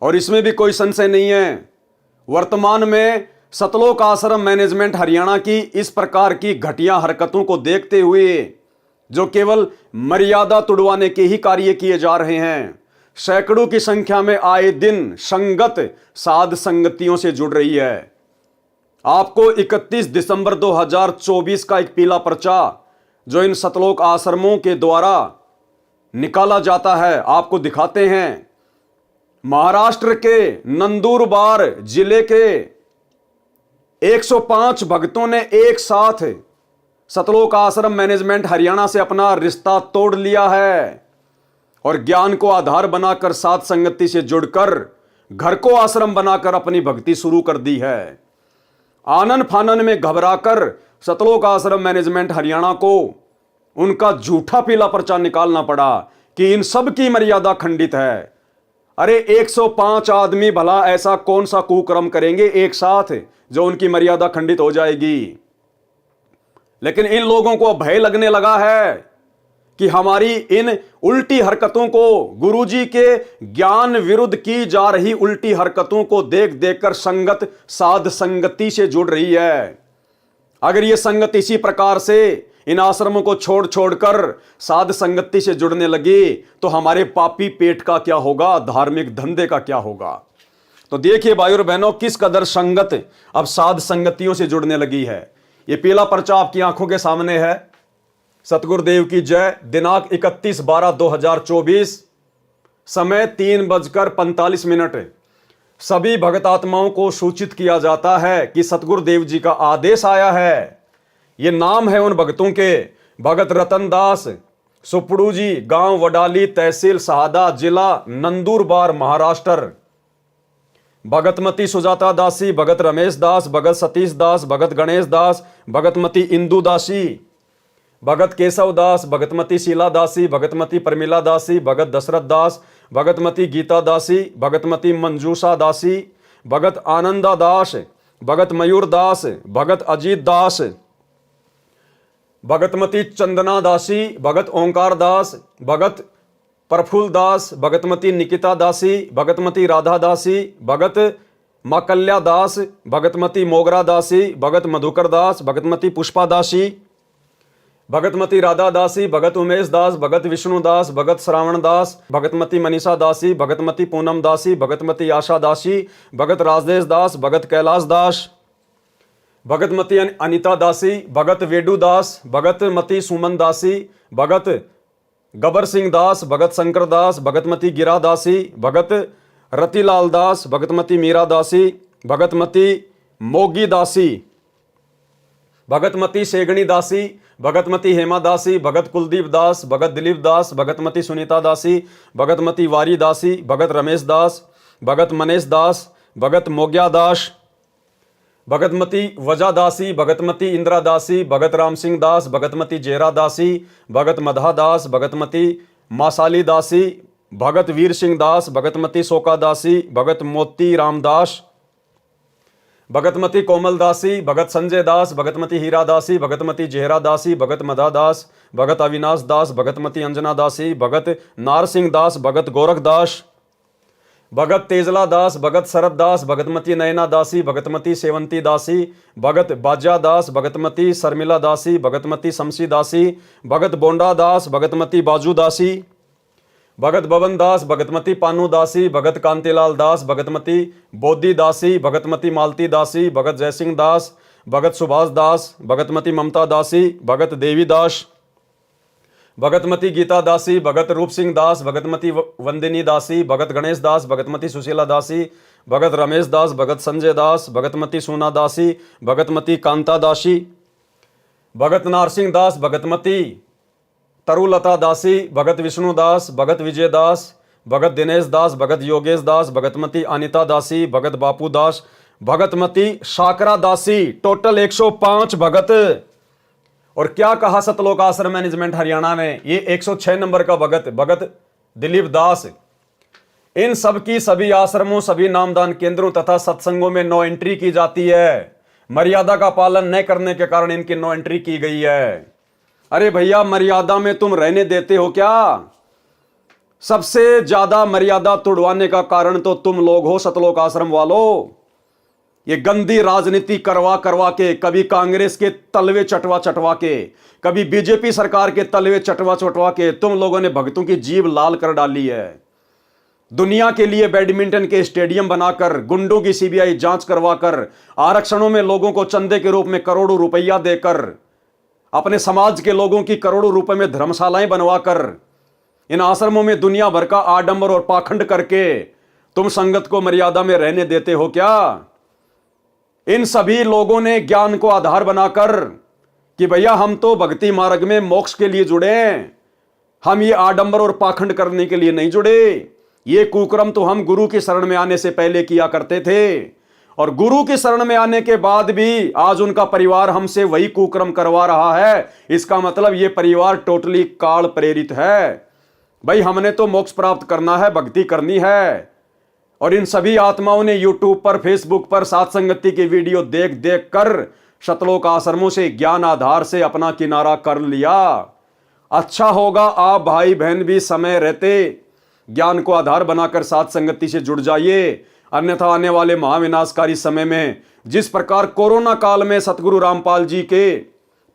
और इसमें भी कोई संशय नहीं है, वर्तमान में सतलोक आश्रम मैनेजमेंट हरियाणा की इस प्रकार की घटिया हरकतों को देखते हुए, जो केवल मर्यादा तुड़वाने के ही कार्य किए जा रहे हैं, सैकड़ों की संख्या में आए दिन संगत साध संगतियों से जुड़ रही है। आपको 31 दिसंबर 2024 का एक पीला पर्चा जो इन सतलोक आश्रमों के द्वारा निकाला जाता है, आपको दिखाते हैं। महाराष्ट्र के नंदुरबार जिले के 105 भक्तों ने एक साथ सतलोक आश्रम मैनेजमेंट हरियाणा से अपना रिश्ता तोड़ लिया है और ज्ञान को आधार बनाकर साध संगति से जुड़कर घर को आश्रम बनाकर अपनी भक्ति शुरू कर दी है। आनन फानन में घबराकर सतलोक आश्रम मैनेजमेंट हरियाणा को उनका झूठा पीला पर्चा निकालना पड़ा कि इन सब की मर्यादा खंडित है। अरे 105 आदमी भला ऐसा कौन सा कुकर्म करेंगे एक साथ जो उनकी मर्यादा खंडित हो जाएगी। लेकिन इन लोगों को भय लगने लगा है कि हमारी इन उल्टी हरकतों को, गुरुजी के ज्ञान विरुद्ध की जा रही उल्टी हरकतों को देख देखकर संगत साध संगति से जुड़ रही है। अगर ये संगत इसी प्रकार से इन आश्रमों को छोड़ छोड़कर साध संगति से जुड़ने लगी तो हमारे पापी पेट का क्या होगा, धार्मिक धंधे का क्या होगा। तो देखिए भाई और बहनों, किस कदर संगत अब साध संगतियों से जुड़ने लगी है। ये पीला पर्चा आपकी आंखों के सामने है। सतगुरुदेव की जय। दिनांक 31/12/2024, समय 3:45। सभी भगत आत्माओं को सूचित किया जाता है कि सतगुरुदेव जी का आदेश आया है। ये नाम है उन भक्तों के, भगत रतन दास, सुपड़ू जी, गांव वडाली, तहसील सहादा, जिला नंदुरबार, महाराष्ट्र। भगतमती सुजाता दासी, भगत रमेश दास, भगत सतीश दास, भगत गणेश दास, भगतमती इंदू दासी, भगत केशव दास, भगतमती शीला दासी, भगतमती प्रमिला दासी, भगत दशरथ दास, भगतमती गीता दासी, भगतमती मंजूषा दासी, भगत आनंदा दास, भगत मयूर दास, भगत अजीत दास, भगतमती चंदना दासी, भगत ओंकार दास, भगत प्रफुल्ल दास, भगतमती निकिता दासी, भगतमती राधा दासी, भगत माकल्या दास, भगतमती मोगरा दासी, भगत मधुकर दास, भगतमती पुष्पा दासी, भगतमती राधा दासी, भगत उमेश दास, भगत विष्णु दास, भगत श्रावण दास, भगतमती मनीषा दासी, भगतमती पूनम दासी, भगतमती आशा दासी, भगत राजदेश दास, भगत कैलाश दास, भगतमती अनिता दासी, भगत वेडू दास, भगतमती सुमन दासी, भगत गबर सिंह दास, भगत शंकर दास, भगतमती गिरा दासी, भगत रतिलाल दास, भगतमती मीरा दासी, भगतमती मोगी दासी, भगतमती शेगणी दासी, भगतमती हेमा दासी, भगत कुलदीप दास, भगत दिलीप दास, भगतमती सुनीता दासी, भगतमती वारी दासी, भगत रमेश दास, भगत मनेश दास, भगत मोग्या दास, भगतमती वजा दासी, भगतमती इंदिरा दासी, भगत राम सिंह दास, भगतमती जेरा दासी, भगत मधा दास, भगतमती मासाली दासी, भगत वीर सिंह दास, भगतमती सोका दासी, भगत मोती रामदास, भगतमती कोमल दासी, भगत संजय दास, भगतमती हीरा दासी, भगतमती जेहरा दासी, भगत मधा दास, भगत अविनाश दास, भगतमती अंजना दासी, भगत नार सिंह दास, भगत गोरख दास, भगत तेजला दास, भगत शरद दास, भगतमती नयना दासी, भगतमती सेवंती दासी, भगत बाजा दास, भगतमती शर्मिला दासी, भगतमती शमसी दासी, भगत बोंडा दास, भगतमती बाजू दासी, भगत बबन दास, भगतमती पानू दासी, भगत कांतिलाल दास, भगतमती बोधी दासी, भगतमती मालती दासी, भगत जयसिंह दास, भगत सुभाष दास, भगतमती ममता दासी, भगत देवी दास, भगतमती गीता दासी, भगत रूप सिंह दास, भगतमती वंदिनी दासी, भगत गणेश दास, भगतमती सुशीला दासी, भगत रमेश दास, भगत संजय दास, भगतमती सोना दासी, भगतमती कांता दासी, भगत नारसिंह दास, भगतमती, तरुलता दासी, भगत विष्णु दास, भगत विजय दास, भगत दिनेश दास, भगत योगेश दास, भगतमती अनिता दासी, भगत बापू दास, भगतमती शाकरा दासी, टोटल 105 भगत। और क्या कहा सतलोक आश्रम मैनेजमेंट हरियाणा ने, ये 106 नंबर का भगत, भगत दिलीप दास। इन सब की सभी आश्रमों, सभी नामदान केंद्रों तथा सत्संगों में नो एंट्री की जाती है। मर्यादा का पालन न करने के कारण इनकी नो एंट्री की गई है। अरे भैया, मर्यादा में तुम रहने देते हो क्या? सबसे ज्यादा मर्यादा तोड़वाने का कारण तो तुम लोग हो सतलोक आश्रम वालों। ये गंदी राजनीति करवा करवा के, कभी कांग्रेस के तलवे चटवा चटवा के, कभी बीजेपी सरकार के तलवे चटवा चटवा के तुम लोगों ने भक्तों की जीभ लाल कर डाली है। दुनिया के लिए बैडमिंटन के स्टेडियम बनाकर, गुंडों की सीबीआई जांच करवाकर, आरक्षणों में लोगों को चंदे के रूप में करोड़ों रुपया देकर, अपने समाज के लोगों की करोड़ों रुपए में धर्मशालाएं बनवाकर, इन आश्रमों में दुनिया भर का आडंबर और पाखंड करके तुम संगत को मर्यादा में रहने देते हो क्या? इन सभी लोगों ने ज्ञान को आधार बनाकर कि भैया हम तो भक्ति मार्ग में मोक्ष के लिए जुड़े हैं, हम ये आडंबर और पाखंड करने के लिए नहीं जुड़े। ये कुक्रम तो हम गुरु की शरण में आने से पहले किया करते थे, और गुरु की शरण में आने के बाद भी आज उनका परिवार हमसे वही कुक्रम करवा रहा है। इसका मतलब ये परिवार टोटली काल प्रेरित है। भाई, हमने तो मोक्ष प्राप्त करना है, भक्ति करनी है। और इन सभी आत्माओं ने यूट्यूब पर, फेसबुक पर साथ संगति की वीडियो देख देख कर सतलोक आश्रमों से ज्ञान आधार से अपना किनारा कर लिया। अच्छा होगा आप भाई बहन भी समय रहते ज्ञान को आधार बनाकर साथ संगति से जुड़ जाइए, अन्यथा आने वाले महाविनाशकारी समय में जिस प्रकार कोरोना काल में सतगुरु रामपाल जी के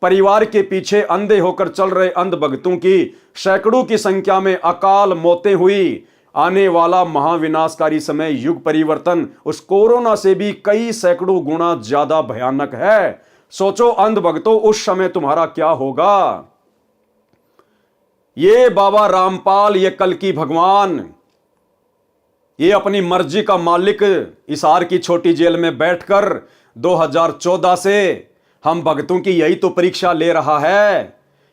परिवार के पीछे अंधे होकर चल रहे अंध भक्तों की सैकड़ों की संख्या में अकाल मौतें हुई, आने वाला महाविनाशकारी समय, युग परिवर्तन उस कोरोना से भी कई सैकड़ों गुना ज्यादा भयानक है। सोचो अंध भक्तों, उस समय तुम्हारा क्या होगा। ये बाबा रामपाल, ये कल की भगवान, ये अपनी मर्जी का मालिक हिसार की छोटी जेल में बैठकर 2014 से हम भक्तों की यही तो परीक्षा ले रहा है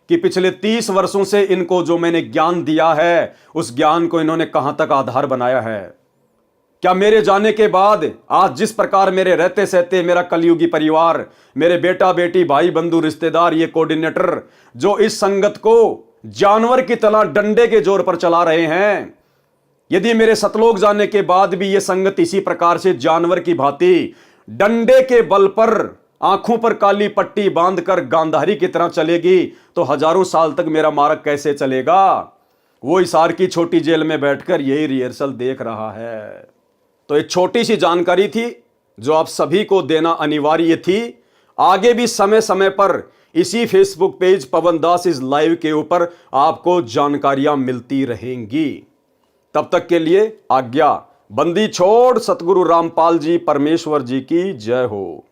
कि पिछले 30 वर्षों से इनको जो मैंने ज्ञान दिया है, उस ज्ञान को इन्होंने कहां तक आधार बनाया है। क्या मेरे जाने के बाद आज जिस प्रकार मेरे रहते सहते मेरा कलयुगी परिवार, मेरे बेटा बेटी, भाई बंधु, रिश्तेदार, ये कोऑर्डिनेटर जो इस संगत को जानवर की तरह डंडे के जोर पर चला रहे हैं, यदि मेरे सतलोक जाने के बाद भी ये संगत इसी प्रकार से जानवर की भांति डंडे के बल पर आंखों पर काली पट्टी बांधकर गांधारी की तरह चलेगी, तो हजारों साल तक मेरा मार्ग कैसे चलेगा। वो हिसार की छोटी जेल में बैठकर यही रिहर्सल देख रहा है। तो एक छोटी सी जानकारी थी जो आप सभी को देना अनिवार्य थी। आगे भी समय समय पर इसी Facebook page Pawan Das is live के ऊपर आपको जानकारियां मिलती रहेंगी। तब तक के लिए आज्ञा। बंदी छोड़। सतगुरु रामपाल जी परमेश्वर जी की जय हो।